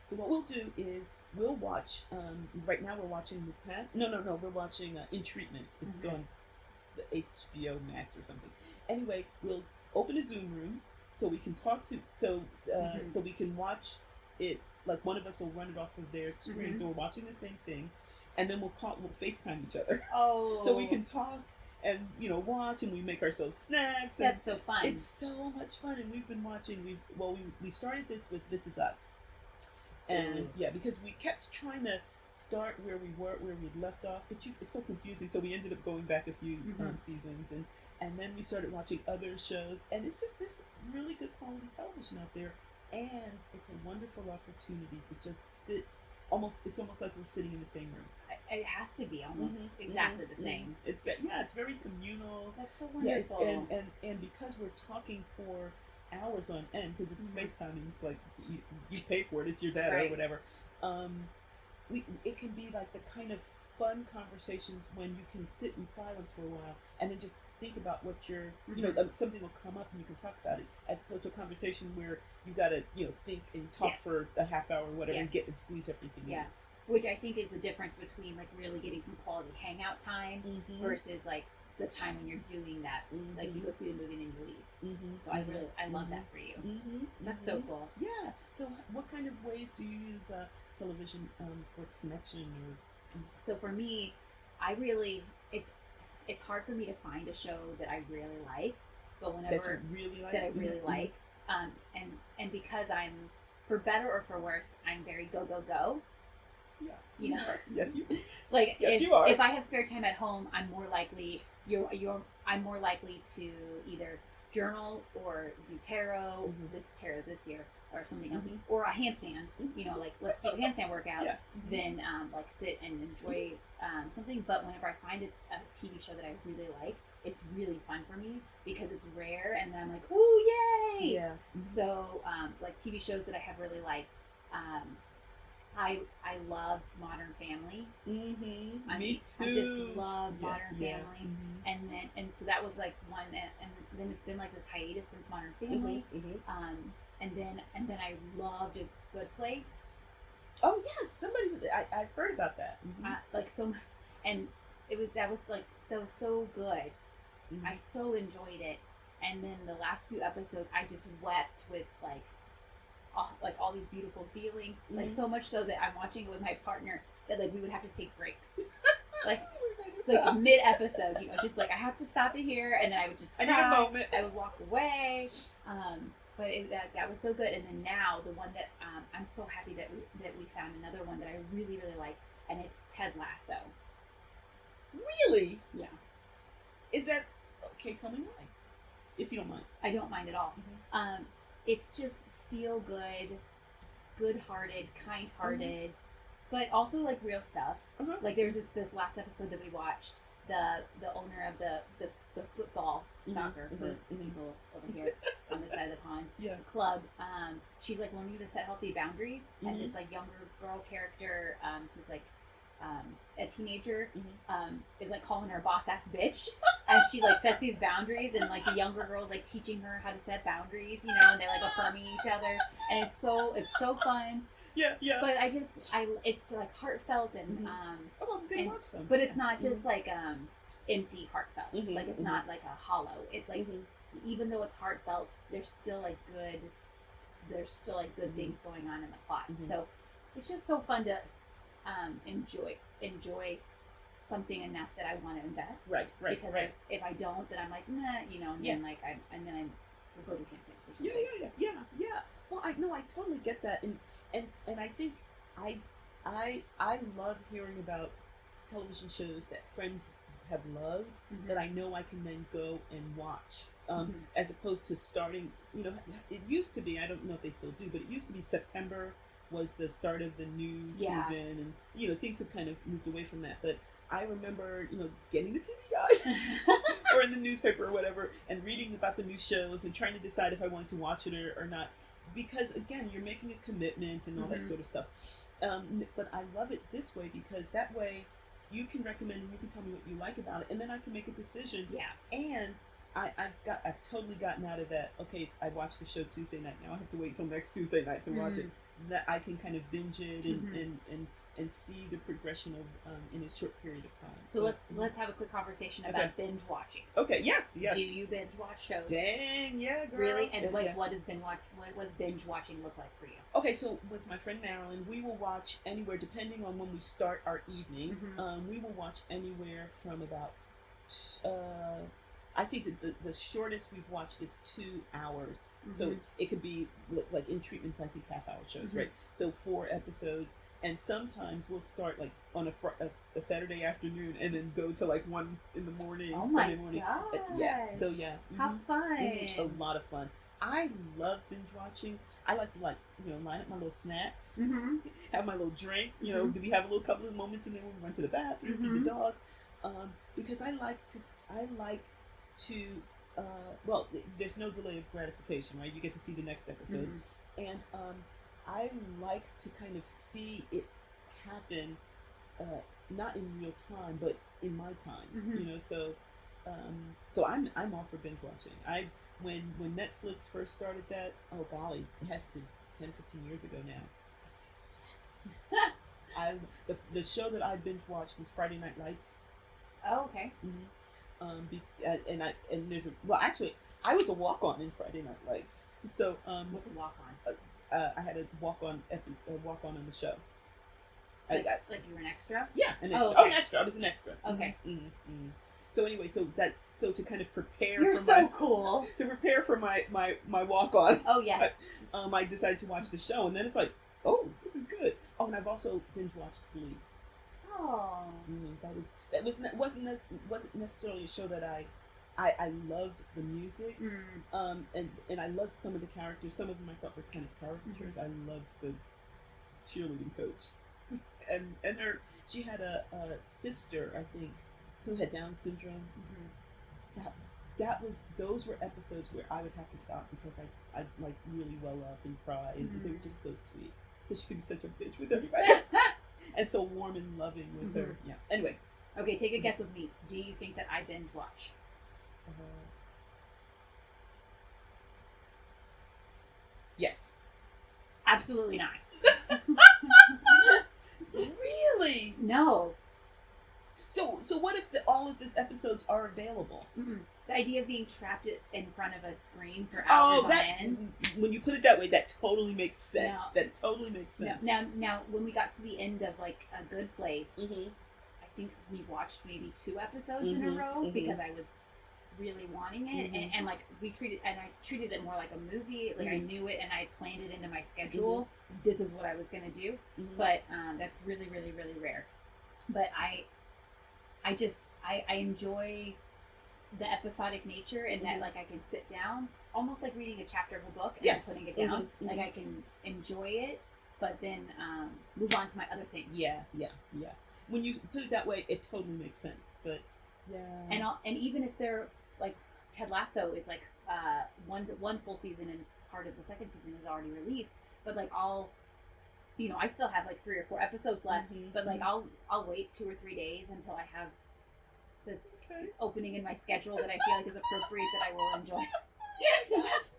[SPEAKER 2] So what we'll do is we'll watch. Right now we're watching Lupin. No. We're watching In Treatment. It's on the HBO Max or something. Anyway, we'll open a Zoom room so we can talk to. So we can watch it. Like one of us will run it off of their screen, so we're watching the same thing, and then we'll FaceTime each other.
[SPEAKER 1] Oh.
[SPEAKER 2] So we can talk and watch, and we make ourselves snacks.
[SPEAKER 1] That's so fun.
[SPEAKER 2] It's so much fun, and we've been watching. We started this with This Is Us. And because we kept trying to start where we'd left off, but it's so confusing. So we ended up going back a few seasons, and then we started watching other shows, and it's just this really good quality television out there, and it's a wonderful opportunity to just sit. It's almost like we're sitting in the same room.
[SPEAKER 1] It has to be almost exactly the same.
[SPEAKER 2] It's very communal.
[SPEAKER 1] That's so wonderful.
[SPEAKER 2] And because we're talking for hours on end, because it's FaceTime, and it's like you pay for it, it's your data or whatever. It can be like the kind of fun conversations when you can sit in silence for a while and then just think about what you're something will come up and you can talk about it, as opposed to a conversation where you gotta think and talk for a half hour or whatever and squeeze everything in.
[SPEAKER 1] Which I think is the difference between like really getting some quality hangout time versus like the time when you're doing that, like you go see the movie and then you leave. So I love that for you. That's so cool.
[SPEAKER 2] Yeah. So what kind of ways do you use television for connection?
[SPEAKER 1] So for me, it's hard for me to find a show that I really like, but whenever
[SPEAKER 2] that you really like,
[SPEAKER 1] that I really like, and because I'm, for better or for worse, I'm very go.
[SPEAKER 2] Yeah.
[SPEAKER 1] You know.
[SPEAKER 2] Yes, you.
[SPEAKER 1] Like
[SPEAKER 2] yes,
[SPEAKER 1] if,
[SPEAKER 2] you are.
[SPEAKER 1] If I have spare time at home, I'm more likely I'm more likely to either journal or do tarot, tarot this year or something else, or a handstand. Like let's do a handstand workout. Then like sit and enjoy something. But whenever I find a TV show that I really like, it's really fun for me because it's rare, and then I'm like, ooh, yay!
[SPEAKER 2] Yeah.
[SPEAKER 1] So like TV shows that I have really liked. I love Modern Family.
[SPEAKER 2] Me too.
[SPEAKER 1] I just love Modern Family, and so that was like one, and then it's been like this hiatus since Modern Family. And then I loved A Good Place.
[SPEAKER 2] Oh yes, I've heard about that.
[SPEAKER 1] And that was so good. I so enjoyed it, and then the last few episodes I just wept with like all these beautiful feelings, like so much so that I'm watching it with my partner that like we would have to take breaks, like mid episode, just like I have to stop it here, and then I would just cry.
[SPEAKER 2] I need a moment.
[SPEAKER 1] I would walk away, but that was so good. And then now the one that I'm so happy that we found another one that I really really like, and it's Ted Lasso.
[SPEAKER 2] Really?
[SPEAKER 1] Yeah.
[SPEAKER 2] Is that okay? Tell me why, if you don't mind.
[SPEAKER 1] I don't mind at all. It's just feel good-hearted, kind-hearted, but also like real stuff. Like there's this last episode that we watched. The owner of the football soccer for people over here on this side of the pond club. She's like learning to set healthy boundaries, and this like younger girl character who's like a teenager is like calling her boss ass bitch as she like sets these boundaries, and like the younger girl's like teaching her how to set boundaries, and they're like affirming each other, and it's so fun.
[SPEAKER 2] Yeah.
[SPEAKER 1] But it's like heartfelt and
[SPEAKER 2] I'm gonna watch them.
[SPEAKER 1] But it's not just like empty heartfelt. Like it's not like a hollow. It's like even though it's heartfelt, there's still like good things going on in the plot. So it's just so fun to enjoy something enough that I want to invest. Right. Because if I don't, then I'm like, nah, and then like I will go to handstands or something.
[SPEAKER 2] Yeah. Well, I totally get that, and I think I love hearing about television shows that friends have loved that I know I can then go and watch, as opposed to starting. It used to be, I don't know if they still do, but it used to be September was the start of the new season, and things have kind of moved away from that. But I remember, getting the TV guide or in the newspaper or whatever, and reading about the new shows and trying to decide if I wanted to watch it or not. Because again, you're making a commitment and all that sort of stuff. But I love it this way because that way, you can recommend and you can tell me what you like about it, and then I can make a decision.
[SPEAKER 1] Yeah.
[SPEAKER 2] And I've totally gotten out of that. Okay, I watched the show Tuesday night. Now I have to wait till next Tuesday night to watch it. That I can kind of binge it and see the progression of in a short period of time.
[SPEAKER 1] So let's have a quick conversation about binge watching.
[SPEAKER 2] Okay. Yes.
[SPEAKER 1] Do you binge watch shows?
[SPEAKER 2] Dang, yeah, girl.
[SPEAKER 1] Really? And what does binge watching look like for you?
[SPEAKER 2] Okay, so with my friend Marilyn, we will watch anywhere, depending on when we start our evening. We will watch anywhere from about. I think that the shortest we've watched is 2 hours. So it could be like in treatments, I think half-hour shows, right? So 4 episodes. And sometimes we'll start like on a Saturday afternoon and then go to like 1 in the morning, Sunday morning.
[SPEAKER 1] God.
[SPEAKER 2] Yeah. So yeah.
[SPEAKER 1] How fun.
[SPEAKER 2] A lot of fun. I love binge watching. I like to line up my little snacks, have my little drink. Do we have a little couple of moments and then we run to the bathroom, feed the dog, because I like to. Well, there's no delay of gratification, right? You get to see the next episode, and I like to kind of see it happen, not in real time, but in my time. So I'm all for binge watching. When Netflix first started that, oh golly, it has to be 10, 15 years ago now. I was like, yes. The show that I binge watched was Friday Night Lights.
[SPEAKER 1] Oh, okay.
[SPEAKER 2] Actually, I was a walk-on in Friday Night Lights. So
[SPEAKER 1] what's a walk-on?
[SPEAKER 2] I had a walk-on on the show.
[SPEAKER 1] Like you were an extra?
[SPEAKER 2] Yeah, an extra.
[SPEAKER 1] Oh, okay.
[SPEAKER 2] An extra. I was an extra.
[SPEAKER 1] Okay.
[SPEAKER 2] So anyway, so to kind of prepare.
[SPEAKER 1] You're
[SPEAKER 2] for
[SPEAKER 1] so cool.
[SPEAKER 2] To prepare for my walk-on.
[SPEAKER 1] Oh yes.
[SPEAKER 2] I decided to watch the show, and then it's like, oh, this is good. Oh, and I've also binge watched Glee.
[SPEAKER 1] Oh.
[SPEAKER 2] That wasn't necessarily a show that I loved the music, and I loved some of the characters. Some of them I thought were kind of caricatures. I loved the cheerleading coach, and she had a sister, I think, who had Down syndrome. Those were episodes where I would have to stop because I like really well up and cry, and they were just so sweet because she could be such a bitch with everybody else. And so warm and loving with her. Yeah. Anyway.
[SPEAKER 1] Okay, take a guess with me. Do you think that I binge watch?
[SPEAKER 2] Yes.
[SPEAKER 1] Absolutely not.
[SPEAKER 2] Really?
[SPEAKER 1] No.
[SPEAKER 2] So what if all of these episodes are available?
[SPEAKER 1] The idea of being trapped in front of a screen for hours on end.
[SPEAKER 2] When you put it that way, that totally makes sense.
[SPEAKER 1] No.
[SPEAKER 2] That totally makes sense.
[SPEAKER 1] No. Now, when we got to the end of like A Good Place, I think we watched maybe 2 episodes in a row because I was really wanting it, and like I treated it more like a movie. Like I knew it and I planned it into my schedule. This is what I was gonna do, but that's really, really, really rare. But I enjoy the episodic nature in that like I can sit down almost like reading a chapter of a book and then putting it down. Like I can enjoy it, but then move on to my other things.
[SPEAKER 2] Yeah. When you put it that way, it totally makes sense. But yeah,
[SPEAKER 1] and even if they're like Ted Lasso is like one full season and part of the second season is already released, but like I still have like 3 or 4 episodes left, but like I'll wait 2 or 3 days until I have the opening in my schedule that I feel like is appropriate that I will enjoy.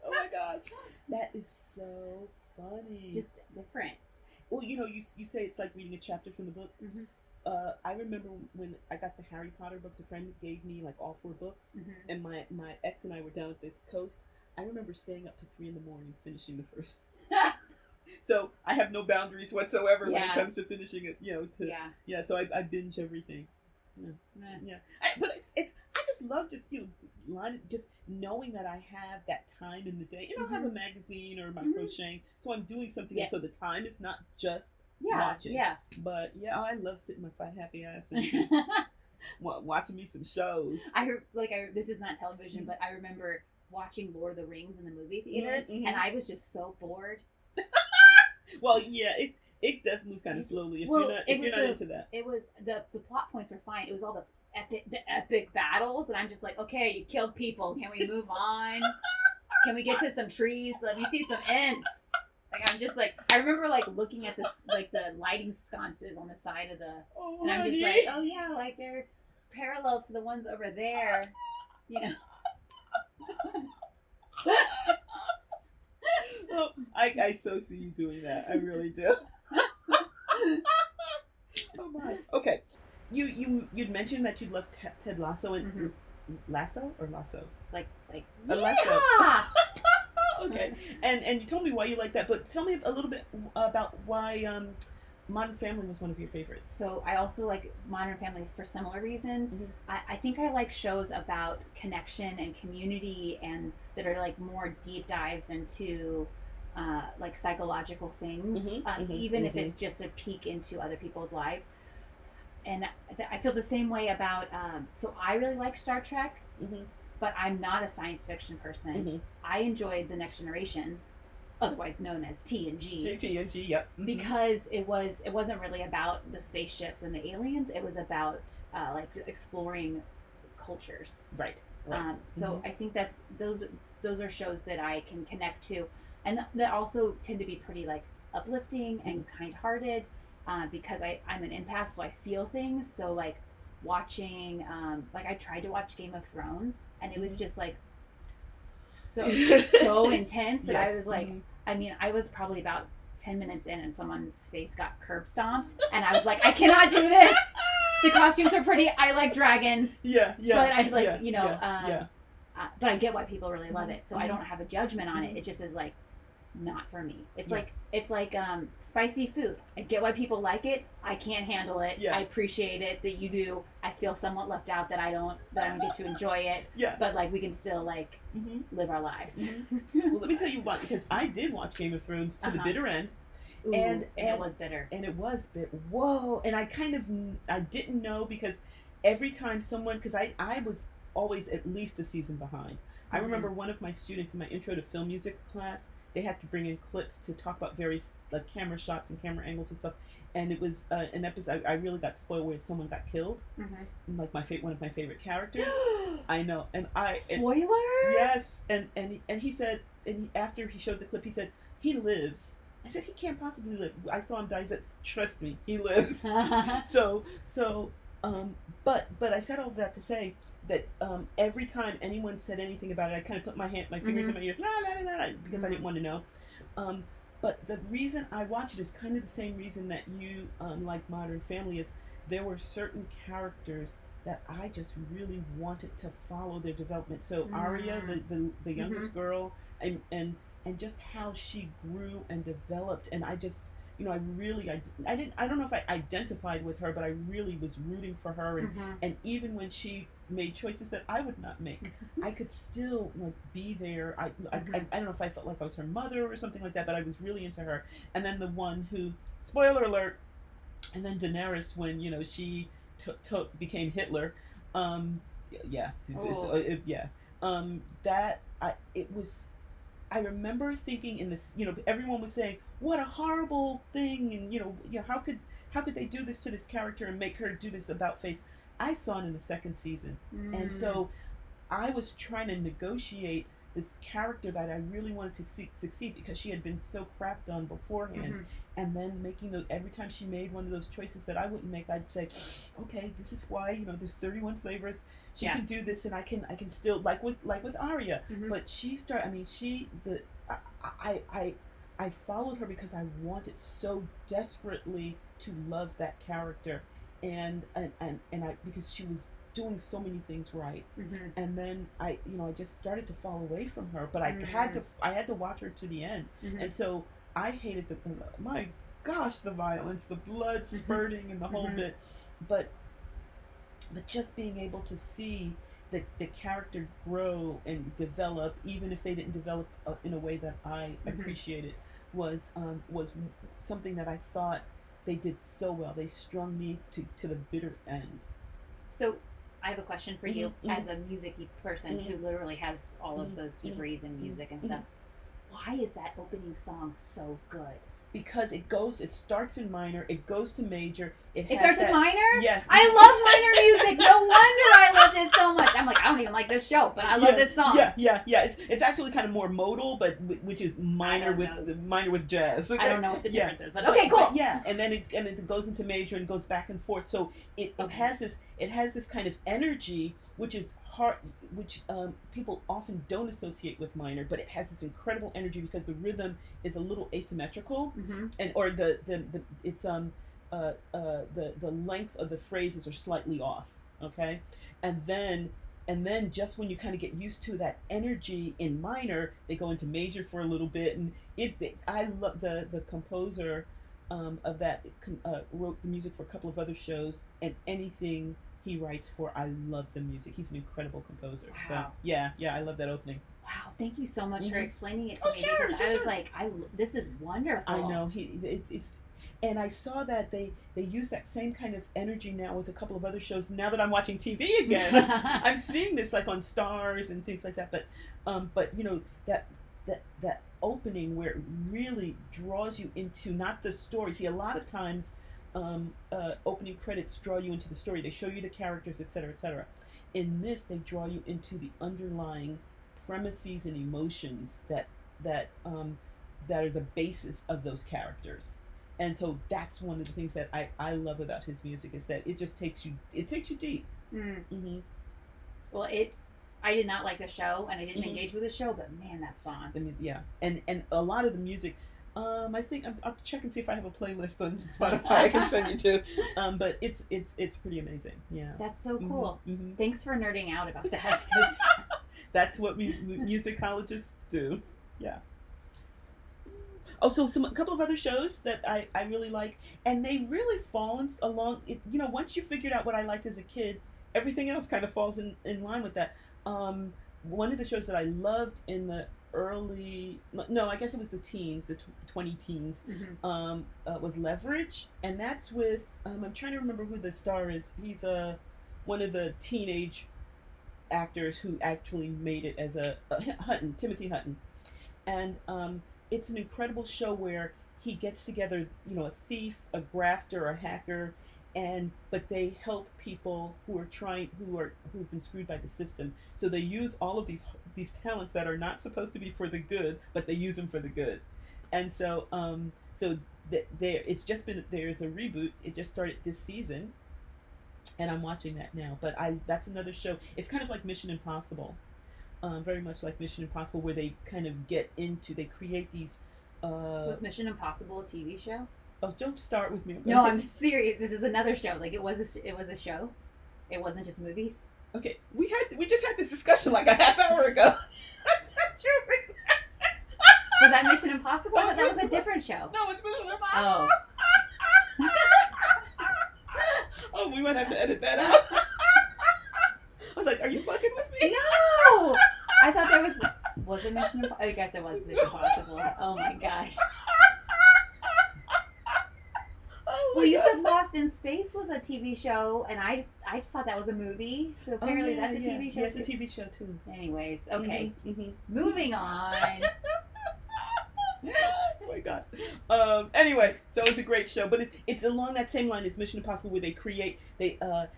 [SPEAKER 2] Oh my gosh, that is so funny.
[SPEAKER 1] Just different.
[SPEAKER 2] Well, you say it's like reading a chapter from the book. I remember when I got the Harry Potter books, a friend gave me like all 4 books, and my ex and I were down at the coast. I remember staying up to 3 a.m. finishing the first. So I have no boundaries whatsoever when it comes to finishing it. So I binge everything. Yeah. But it's I just love just just knowing that I have that time in the day. I have a magazine or my crocheting, so I'm doing something. So the time is not just watching. Yeah. But I love sitting my fat happy ass and just watching me some shows. I heard
[SPEAKER 1] this is not television, but I remember watching Lord of the Rings in the movie theater, and I was just so bored.
[SPEAKER 2] Well, yeah, it does move kind of slowly if you're not into that.
[SPEAKER 1] It was the plot points were fine. It was all the epic battles, and I'm just like, okay, you killed people. Can we move on? Can we get to some trees? Let me see some Ents. Like I'm just like I remember like looking at this like the lighting sconces on the side of the,
[SPEAKER 2] Oh,
[SPEAKER 1] and I'm just
[SPEAKER 2] honey.
[SPEAKER 1] like, oh yeah, like they're parallel to the ones over there, you know.
[SPEAKER 2] Oh, I so see you doing that. I really do. Oh my. Okay. You'd mentioned that you loved Ted Lasso and Lasso or Lasso?
[SPEAKER 1] like
[SPEAKER 2] A Lasso.
[SPEAKER 1] yeah.
[SPEAKER 2] Okay. And you told me why you like that, but tell me a little bit about why Modern Family was one of your favorites.
[SPEAKER 1] So I also like Modern Family for similar reasons.
[SPEAKER 2] Mhm.
[SPEAKER 1] I think I like shows about connection and community and that are like more deep dives into like psychological things, even if it's just a peek into other people's lives. And I feel the same way about. So I really like Star Trek, but I'm not a science fiction person. I enjoyed The Next Generation, otherwise known as TNG.
[SPEAKER 2] TNG, yep.
[SPEAKER 1] Because it wasn't really about the spaceships and the aliens. It was about like exploring cultures.
[SPEAKER 2] Right.
[SPEAKER 1] So I think that's those are shows that I can connect to, and that also tend to be pretty like uplifting and kind-hearted, because I'm an empath, so I feel things. So like watching, like I tried to watch Game of Thrones, and it was just like so intense that I was like, I mean, I was probably about 10 minutes in and someone's face got curb stomped, and I was like, I cannot do this. The costumes are pretty. I like dragons.
[SPEAKER 2] Yeah.
[SPEAKER 1] But I like,
[SPEAKER 2] Yeah.
[SPEAKER 1] But I get why people really love it. So I don't have a judgment on it. It just is like not for me. It's like spicy food. I get why people like it. I can't handle it.
[SPEAKER 2] Yeah.
[SPEAKER 1] I appreciate it that you do. I feel somewhat left out that I don't get to enjoy it.
[SPEAKER 2] Yeah.
[SPEAKER 1] But like we can still like live our lives.
[SPEAKER 2] Well, let me tell you what, because I did watch Game of Thrones to the bitter end.
[SPEAKER 1] Ooh, and it was bitter.
[SPEAKER 2] And it was whoa. And I didn't know, because every time someone, because I was always at least a season behind. I remember one of my students in my intro to film music class, they had to bring in clips to talk about various like camera shots and camera angles and stuff. And it was an episode I really got spoiled where someone got killed. Like one of my favorite characters. I know. And
[SPEAKER 1] spoiler?
[SPEAKER 2] Yes. And he said, after he showed the clip, he said, he lives. I said, he can't possibly live. I saw him die. He said, trust me, he lives. But I said all of that to say that every time anyone said anything about it, I kind of put my fingers in my ears, la la la la, because I didn't want to know. But the reason I watch it is kind of the same reason that you like Modern Family, is there were certain characters that I just really wanted to follow their development. So Arya, the youngest girl, and just how she grew and developed, and I just, I don't know if I identified with her, but I really was rooting for her, and even when she made choices that I would not make, I could still like be there. I don't know if I felt like I was her mother or something like that, but I was really into her. And then the one who, spoiler alert, and then Daenerys, when she became Hitler, I remember thinking in this, everyone was saying, what a horrible thing, and how could they do this to this character and make her do this about face. I saw it in the second season, and so I was trying to negotiate this character that I really wanted to succeed, because she had been so crapped on beforehand, and then every time she made one of those choices that I wouldn't make, I'd say, okay, this is why, there's 31 flavors. She can do this, and I can still, like with Arya, but I followed her because I wanted so desperately to love that character, and because she was doing so many things right, and then I just started to fall away from her, but I had to watch her to the end, and so I hated my gosh, the violence, the blood spurting, and the whole bit, but just being able to see the character grow and develop, even if they didn't develop in a way that I appreciated, was something that I thought they did so well. They strung me to the bitter end.
[SPEAKER 1] So I have a question for you, as a music-y person who literally has all of those degrees in music and stuff. Why is that opening song so good?
[SPEAKER 2] because it starts in minor, it goes to major.
[SPEAKER 1] It starts in minor?
[SPEAKER 2] Yes.
[SPEAKER 1] I love minor music. No wonder I loved it so much. I'm like, I don't even like this show, but I love this song.
[SPEAKER 2] Yeah. It's actually kind of more modal, but which is minor with jazz. Okay?
[SPEAKER 1] I don't know what the difference is, but okay, cool.
[SPEAKER 2] But yeah, and then it goes into major and goes back and forth. So it has this kind of energy, which is hard, which people often don't associate with minor, but it has this incredible energy because the rhythm is a little asymmetrical, and or the length of the phrases are slightly off. Okay, and then just when you kind of get used to that energy in minor, they go into major for a little bit, and I love the composer of that wrote the music for a couple of other shows, and anything he writes for, I love the music. He's an incredible composer.
[SPEAKER 1] Wow.
[SPEAKER 2] So yeah, I love that opening.
[SPEAKER 1] Wow, thank you so much for explaining it to me.
[SPEAKER 2] Sure,
[SPEAKER 1] because I was like, this is wonderful.
[SPEAKER 2] I know it's. And I saw that they use that same kind of energy now with a couple of other shows. Now that I'm watching TV again, I'm seeing this like on Stars and things like that. But you know that opening where it really draws you into not the story. See, a lot of times opening credits draw you into the story. They show you the characters, etc., etc. In this, they draw you into the underlying premises and emotions that are the basis of those characters. And so that's one of the things that I love about his music is that it just takes you deep.
[SPEAKER 1] Well, I did not like the show, and I didn't engage with the show, but man, that song.
[SPEAKER 2] Yeah, and a lot of the music, I think I'll check and see if I have a playlist on Spotify I can send you to. But it's pretty amazing. Yeah.
[SPEAKER 1] That's so cool. Thanks for nerding out about that.
[SPEAKER 2] That's what musicologists do. Yeah. Oh, so a couple of other shows that I really like, and they really fall along. Once you figured out what I liked as a kid, everything else kind of falls in line with that. One of the shows that I loved in the I guess it was the teens, the 20 teens, was Leverage, and that's with I'm trying to remember who the star is. He's one of the teenage actors who actually made it as Timothy Hutton, and it's an incredible show where he gets together, a thief, a grafter, a hacker, but they help people who've been screwed by the system. So they use all of these talents that are not supposed to be for the good, but they use them for the good. And so there's a reboot. It just started this season, and I'm watching that now. But that's another show. It's kind of like Mission Impossible. Very much like Mission Impossible, where they kind of they create these.
[SPEAKER 1] Was Mission Impossible a TV show?
[SPEAKER 2] Oh, don't start with me.
[SPEAKER 1] No, I'm serious. This is another show. Like it was a show. It wasn't just movies.
[SPEAKER 2] Okay, we just had this discussion like a half hour ago.
[SPEAKER 1] Was that Mission Impossible? That was a different show.
[SPEAKER 2] No, it's Mission Impossible.
[SPEAKER 1] Oh.
[SPEAKER 2] Oh, we might have to edit that out. I was like, are you fucking with me?
[SPEAKER 1] No! I thought there was it Mission Impossible? I guess it was Mission Impossible. Oh my gosh. Well, you said Lost in Space was a TV show, and I just thought that was a movie. So apparently that's a TV show.
[SPEAKER 2] Yeah, it's a TV show too.
[SPEAKER 1] Anyways, okay. Moving on.
[SPEAKER 2] Oh my god. Anyway, so it's a great show, but it's along that same line as Mission Impossible, where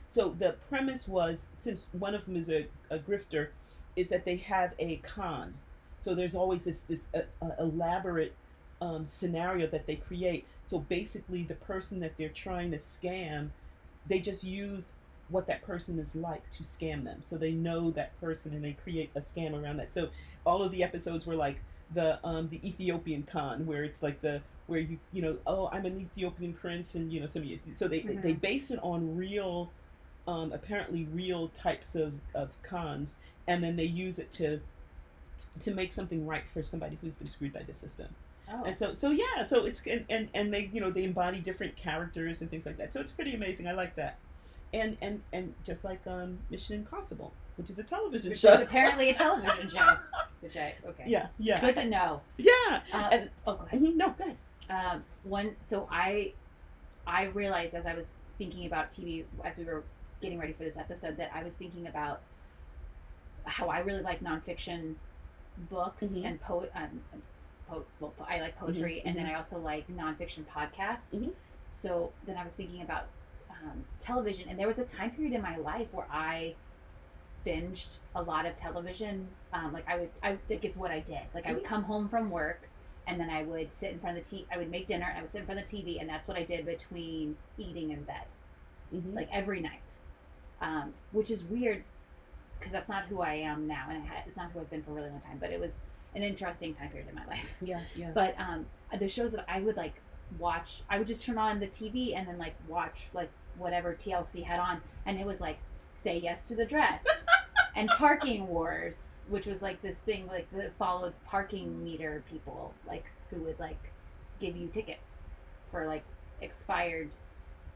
[SPEAKER 2] so the premise was, since one of them is a grifter, is that they have a con. So there's always this elaborate scenario that they create. So basically, the person that they're trying to scam, they just use what that person is like to scam them. So they know that person, and they create a scam around that. So all of the episodes were like the Ethiopian con, where it's like I'm an Ethiopian prince, and so they base it on real, apparently real types of cons, and then they use it to make something right for somebody who's been screwed by the system.
[SPEAKER 1] Oh.
[SPEAKER 2] And so it's and they they embody different characters and things like that. So it's pretty amazing. I like that. And just like Mission Impossible, which is a television show.
[SPEAKER 1] Which is apparently a television show. Okay.
[SPEAKER 2] Yeah.
[SPEAKER 1] Good to know.
[SPEAKER 2] Yeah.
[SPEAKER 1] Go ahead.
[SPEAKER 2] No, go ahead.
[SPEAKER 1] So I realized as I was thinking about TV as we were getting ready for this episode that I was thinking about how I really like nonfiction books and I like poetry, and then I also like nonfiction podcasts.
[SPEAKER 2] Mhm.
[SPEAKER 1] So then I was thinking about television, and there was a time period in my life where I binged a lot of television. Like I think it's what I did. Like I would come home from work, and then I would sit in front of the TV. I would make dinner, and I would sit in front of the TV, and that's what I did between eating and bed, like every night. Which is weird because that's not who I am now, and it's not who I've been for a really long time. But it was an interesting time period in my life.
[SPEAKER 2] Yeah, yeah.
[SPEAKER 1] But the shows that I would like watch, I would just turn on the TV and then like watch like whatever TLC had on, and it was like Say Yes to the Dress and Parking Wars, which was like this thing like that followed parking meter people, like who would like give you tickets for like expired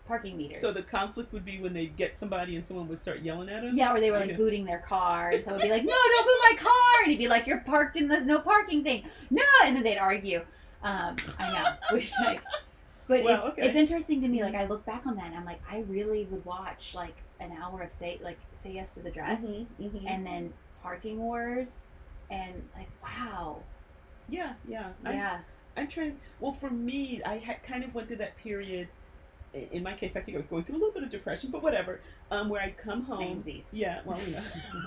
[SPEAKER 1] parking meters.
[SPEAKER 2] So the conflict would be when they'd get somebody and someone would start yelling at them?
[SPEAKER 1] Yeah, or they were like booting their car, and someone would be like, "No, don't boot my car," and he'd be like, "You're parked in the no parking thing." No, and then they'd argue. I know, which like, but it's interesting to me. Like I look back on that, and I'm like, I really would watch like an hour of Say Yes to the Dress, and then Parking Wars, and like, wow.
[SPEAKER 2] Yeah. I'm trying. Well, for me, I kind of went through that period. In my case, I think I was going through a little bit of depression, but whatever. Where I'd come home.
[SPEAKER 1] Samesies.
[SPEAKER 2] Yeah, well, you know.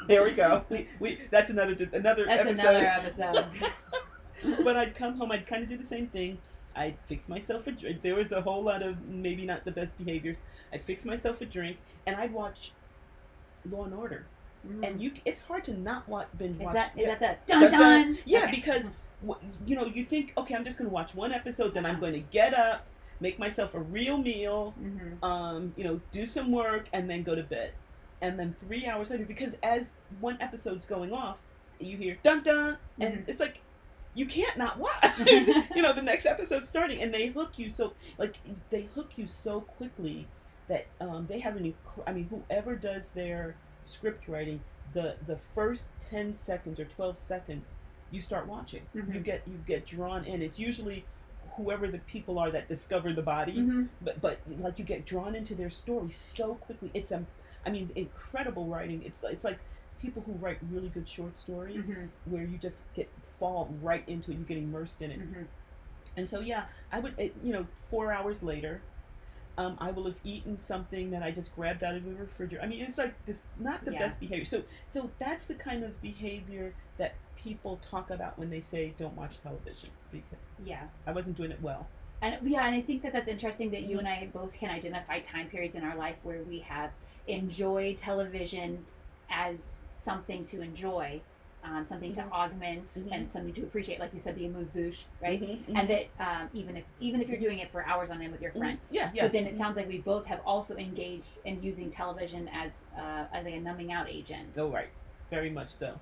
[SPEAKER 2] There we go. We that's another
[SPEAKER 1] That's
[SPEAKER 2] episode.
[SPEAKER 1] another episode.
[SPEAKER 2] But I'd come home. I'd kind of do the same thing. I'd fix myself a drink. There was a whole lot of maybe not the best behaviors. I'd fix myself a drink, and I'd watch Law and Order. And it's hard to not binge watch.
[SPEAKER 1] Is that the dun dun?
[SPEAKER 2] Yeah,
[SPEAKER 1] okay.
[SPEAKER 2] Because you think, okay, I'm just going to watch one episode, then I'm going to get up, make myself a real meal, do some work, and then go to bed. And then 3 hours later, because as one episode's going off, you hear dun dun, and it's like, you can't not watch. The next episode's starting, and they hook you so quickly that they have whoever does their script writing, the first 10 seconds or 12 seconds, you start watching. You get drawn in. It's usually whoever the people are that discover the body, but like you get drawn into their story so quickly. It's incredible writing. It's like people who write really good short stories where you just fall right into it. You get immersed in it. And so I would 4 hours later, I will have eaten something that I just grabbed out of the refrigerator. It's like this, not the best behavior. So that's the kind of behavior that people talk about when they say don't watch television, because I wasn't doing it well.
[SPEAKER 1] And I think that's interesting that you and I both can identify time periods in our life where we have enjoyed television as something to enjoy, something to augment, and something to appreciate, like you said, the amuse-bouche, right? And that even if you're doing it for hours on end with your friend, but then it sounds like we both have also engaged in using television as like a numbing out agent.
[SPEAKER 2] Oh, right, very much so,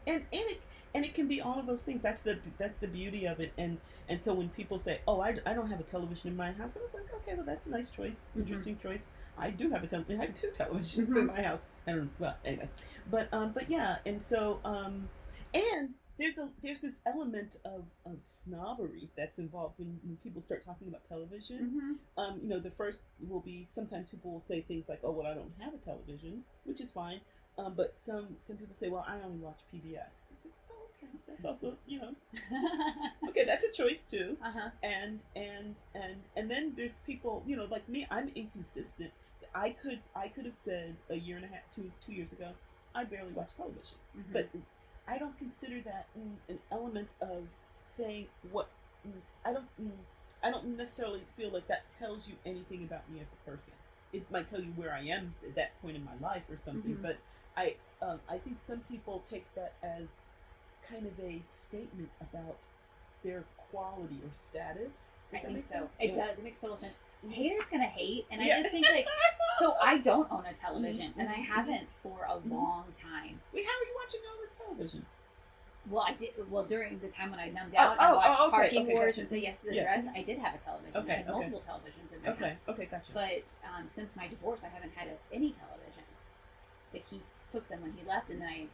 [SPEAKER 2] and it can be all of those things. That's the beauty of it. And so when people say, "Oh, I don't have a television in my house," I was like, "Okay, well, that's a nice choice, interesting choice." I do have I have 2 televisions in my house. I don't know. Well, anyway, but yeah, and so and there's this element of snobbery that's involved when people start talking about television. The first will be, sometimes people will say things like, "Oh, well, I don't have a television," which is fine. But some people say, "Well, I only watch PBS." I was like, "Oh, okay, that's also okay, that's a choice too." And then there's people, like me. I'm inconsistent. I could have said a year and a half, 2 years ago, I barely watch television, but I don't consider that an element of saying what I don't necessarily feel like that tells you anything about me as a person. It might tell you where I am at that point in my life or something, but I think some people take that as kind of a statement about their quality or status. Does that make sense?
[SPEAKER 1] It does. It makes total sense. Haters gonna hate, and I just think like, so I don't own a television, and I haven't for a long time.
[SPEAKER 2] Wait, how are you watching all this television?
[SPEAKER 1] Well, I did. Well, during the time when I numbed out and watched Parking Wars and Say Yes to the Dress, I did have a television. I had multiple televisions in my house.
[SPEAKER 2] Okay, gotcha.
[SPEAKER 1] But since my divorce, I haven't had any televisions. Like, he took them when he left, and then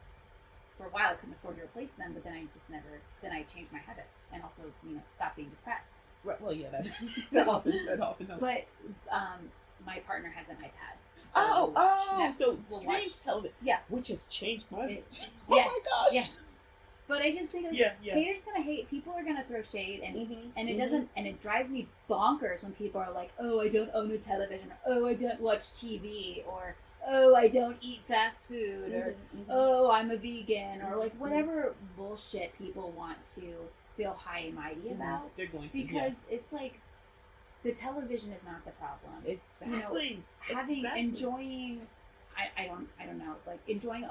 [SPEAKER 1] for a while, I couldn't afford to replace them. But then I just never. Then I changed my habits, and also, stopped being depressed.
[SPEAKER 2] Right. Well, yeah, that often helps.
[SPEAKER 1] But my partner has an iPad.
[SPEAKER 2] So streamed television. Yeah, which has changed my.
[SPEAKER 1] Yes,
[SPEAKER 2] oh my gosh.
[SPEAKER 1] Yes. But I just think
[SPEAKER 2] Yeah.
[SPEAKER 1] haters gonna hate. People are gonna throw shade, and
[SPEAKER 2] Mm-hmm.
[SPEAKER 1] it doesn't, and it drives me bonkers when people are like, "Oh, I don't own a television," or "Oh, I don't watch TV," or "Oh, I don't eat fast food," or "Oh, I'm a vegan," or like whatever bullshit people want to feel high and mighty about.
[SPEAKER 2] They're going to,
[SPEAKER 1] because it's like the television is not the problem.
[SPEAKER 2] Exactly.
[SPEAKER 1] Having enjoying. I don't know, like enjoying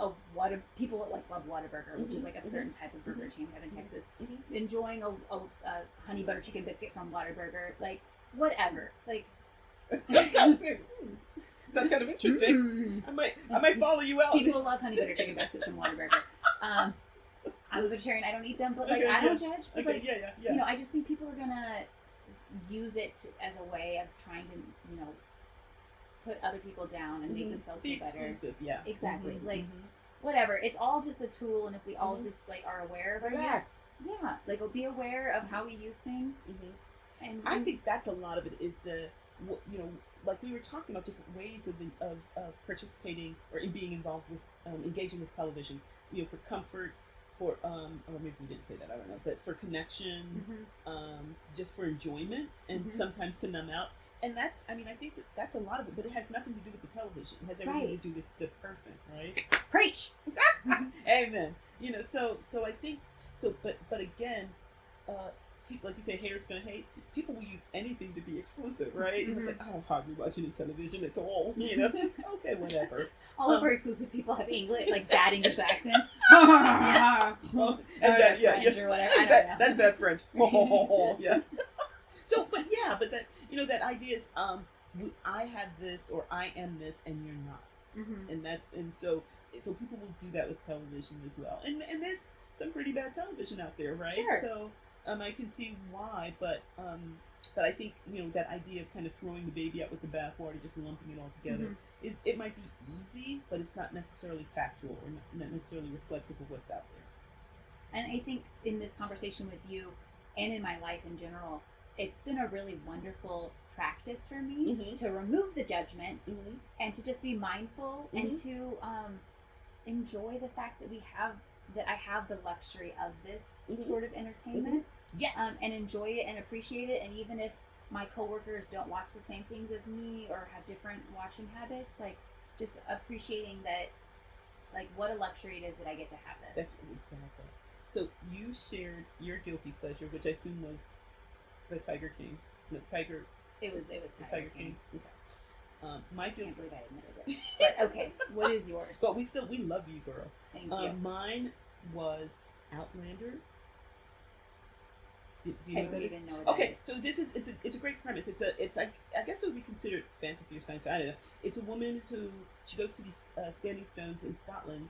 [SPEAKER 1] people like love Whataburger, which is like a certain type of burger chain we have in Texas. Enjoying a honey butter chicken biscuit from Whataburger, like whatever, like
[SPEAKER 2] sounds kind of interesting. I might follow you out.
[SPEAKER 1] People love honey butter chicken biscuits from Whataburger. I'm a vegetarian. I don't eat them, but like I don't judge. But like you know, I just think people are gonna use it as a way of trying to put other people down and make themselves feel better.
[SPEAKER 2] Exclusive, yeah.
[SPEAKER 1] Exactly. Like whatever. It's all just a tool, and if we all just like are aware of our use, like we'll be aware of how we use things. And
[SPEAKER 2] I think that's a lot of it is like we were talking about different ways of participating or in being involved with engaging with television. For comfort, for or maybe we didn't say that, I don't know, but for connection, just for enjoyment, and sometimes to numb out. And that's, I think that's a lot of it, but it has nothing to do with the television. It has everything to do with the person, right?
[SPEAKER 1] Preach!
[SPEAKER 2] Amen. So I think, but again, people, like you say, haters gonna hate. People will use anything to be exclusive, right? It's like, I don't hardly watch any television at all, okay, whatever.
[SPEAKER 1] All of our exclusive people have English, like bad English accents.
[SPEAKER 2] Or whatever. I don't know. That's bad French. Yeah. So, but that, that idea is, I have this, or I am this, and you're not. And so people will do that with television as well. And there's some pretty bad television out there, right?
[SPEAKER 1] Sure.
[SPEAKER 2] So, I can see why, but I think, that idea of kind of throwing the baby out with the bathwater, just lumping it all together, it might be easy, but it's not necessarily factual or not necessarily reflective of what's out there.
[SPEAKER 1] And I think in this conversation with you, and in my life in general, it's been a really wonderful practice for me to remove the judgment and to just be mindful and to enjoy the fact that I have the luxury of this sort of entertainment.
[SPEAKER 2] Yes.
[SPEAKER 1] And enjoy it and appreciate it. And even if my coworkers don't watch the same things as me or have different watching habits, like just appreciating that, like what a luxury it is that I get to have this.
[SPEAKER 2] Exactly. So you shared your guilty pleasure, which I assume was the Tiger King. No, Tiger.
[SPEAKER 1] It was
[SPEAKER 2] Tiger King. Okay. My
[SPEAKER 1] I can't believe I admitted it. But okay, what is yours?
[SPEAKER 2] But we love you, girl.
[SPEAKER 1] Thank you.
[SPEAKER 2] Mine was Outlander. Do you know what that is?
[SPEAKER 1] Know what
[SPEAKER 2] Okay,
[SPEAKER 1] that is.
[SPEAKER 2] so it's a great premise. It's I guess it would be considered fantasy or science. I don't know. It's a woman who she goes to these standing stones in Scotland,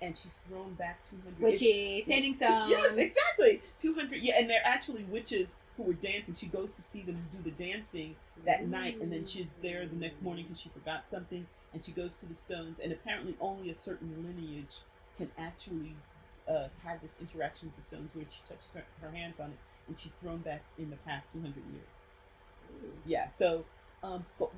[SPEAKER 2] and she's thrown back 200.
[SPEAKER 1] Witchy standing stones.
[SPEAKER 2] Yes, exactly. 200. Yeah, and they're actually witches who were dancing. She goes to see them do the dancing that night, and then she's there the next morning because she forgot something, and she goes to the stones, and apparently only a certain lineage can actually have this interaction with the stones where she touches her hands on it, and she's thrown back in the past 200 years. Yeah, so but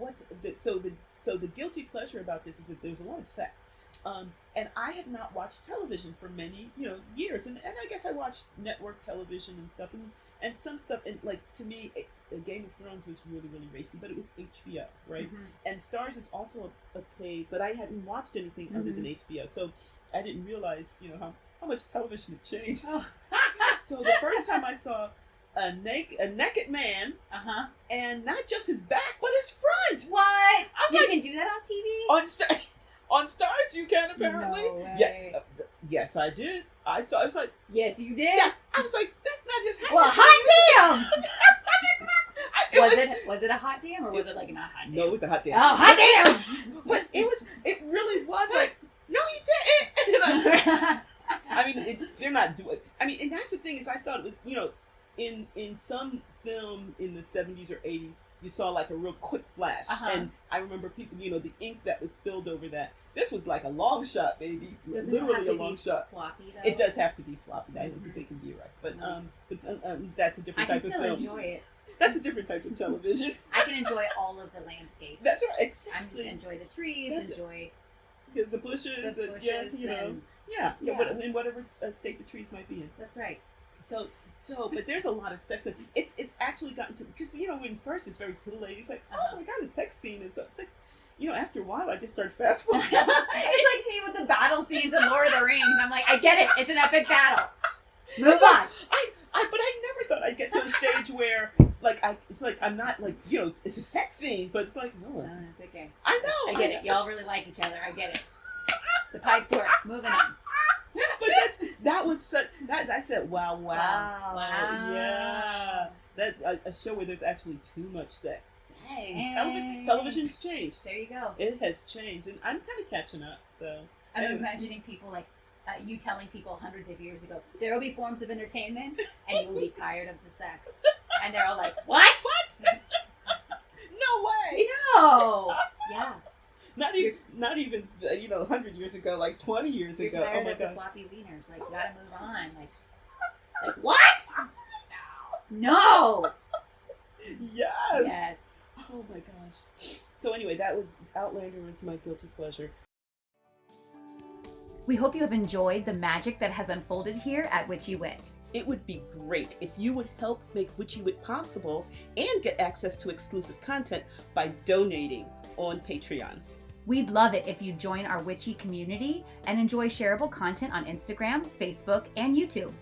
[SPEAKER 2] the guilty pleasure about this is that there's a lot of sex. And I had not watched television for many, years, and I guess I watched network television and stuff, and some stuff, and like to me, Game of Thrones was really, really racy, but it was HBO, right? And Starz is also a paid, but I hadn't watched anything other than HBO, so I didn't realize, how much television had changed.
[SPEAKER 1] Oh.
[SPEAKER 2] So the first time I saw a naked man, and not just his back, but his front.
[SPEAKER 1] What?
[SPEAKER 2] I was
[SPEAKER 1] you
[SPEAKER 2] like,
[SPEAKER 1] can do that on TV?
[SPEAKER 2] On Starz, you can apparently.
[SPEAKER 1] No way.
[SPEAKER 2] Yeah. Yes, I did. I was like,
[SPEAKER 1] yes, you did.
[SPEAKER 2] Yeah. I was like, that's not his hat.
[SPEAKER 1] Well, hot
[SPEAKER 2] damn.
[SPEAKER 1] Was it a hot damn or was it like not hot damn?
[SPEAKER 2] No, it was a hot damn.
[SPEAKER 1] Oh, hot damn!
[SPEAKER 2] But it really was like, no, he didn't. They're not doing. And that's the thing is, I thought it was, in some film in the 70s or 80s, you saw like a real quick flash, and I remember people, the ink that was spilled over that. This was like a long shot, baby.
[SPEAKER 1] Does
[SPEAKER 2] Literally
[SPEAKER 1] it have
[SPEAKER 2] a long shot.
[SPEAKER 1] Floppy, though?
[SPEAKER 2] It does have to be floppy. I don't think they can be erect, but that's a different type of film.
[SPEAKER 1] I can still enjoy it.
[SPEAKER 2] That's a different type of television.
[SPEAKER 1] I can enjoy all of the landscapes.
[SPEAKER 2] That's right,
[SPEAKER 1] I
[SPEAKER 2] exactly.
[SPEAKER 1] just enjoy the trees, enjoy
[SPEAKER 2] the bushes,
[SPEAKER 1] and
[SPEAKER 2] Yeah,
[SPEAKER 1] Yeah.
[SPEAKER 2] in whatever state the trees might be in.
[SPEAKER 1] That's right.
[SPEAKER 2] So, but there's a lot of sex. And it's actually gotten to, because, when first it's very titillating. It's like, oh my God, it's sex scene. It's like, after a while I just started fast forwarding.
[SPEAKER 1] It's like me with the battle scenes in Lord of the Rings. I'm like, I get it. It's an epic battle. Move on.
[SPEAKER 2] But I never thought I'd get to a stage where, it's like I'm not like, it's a sex scene, but it's like, no.
[SPEAKER 1] No, it's okay.
[SPEAKER 2] I know.
[SPEAKER 1] I get it. Y'all really like each other. I get it. The pipes work. Moving on.
[SPEAKER 2] But that was such, I said, wow, yeah. That a show where there's actually too much sex. Dang, television's changed.
[SPEAKER 1] There you go.
[SPEAKER 2] It has changed, and I'm kind of catching up. So
[SPEAKER 1] I'm imagining people like you telling people hundreds of years ago, there will be forms of entertainment, and you will be tired of the sex, and they're all like, what?
[SPEAKER 2] What? No way.
[SPEAKER 1] No. Yeah.
[SPEAKER 2] Not even 100 years ago, like 20 years
[SPEAKER 1] You're
[SPEAKER 2] ago.
[SPEAKER 1] tired
[SPEAKER 2] Oh my
[SPEAKER 1] of the
[SPEAKER 2] gosh.
[SPEAKER 1] floppy wieners. Like, you gotta move on. Like what? No.
[SPEAKER 2] Yes.
[SPEAKER 1] Yes.
[SPEAKER 2] Oh my gosh. So anyway, Outlander was my guilty pleasure.
[SPEAKER 1] We hope you have enjoyed the magic that has unfolded here at Witchy Wit.
[SPEAKER 2] It would be great if you would help make Witchy Wit possible and get access to exclusive content by donating on Patreon.
[SPEAKER 1] We'd love it if you join our witchy community and enjoy shareable content on Instagram, Facebook, and YouTube.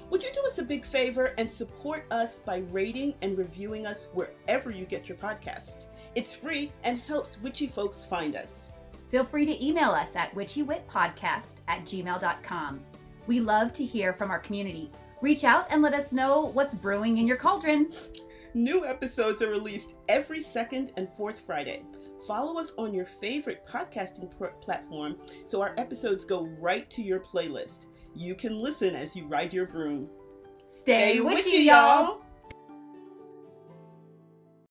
[SPEAKER 2] Would you do us a big favor and support us by rating and reviewing us wherever you get your podcasts? It's free and helps witchy folks find us.
[SPEAKER 1] Feel free to email us at witchywitpodcast@gmail.com. We love to hear from our community. Reach out and let us know what's brewing in your cauldron.
[SPEAKER 2] New episodes are released every second and fourth Friday. Follow us on your favorite podcasting platform so our episodes go right to your playlist. You can listen as you ride your broom.
[SPEAKER 1] Stay witchy, y'all!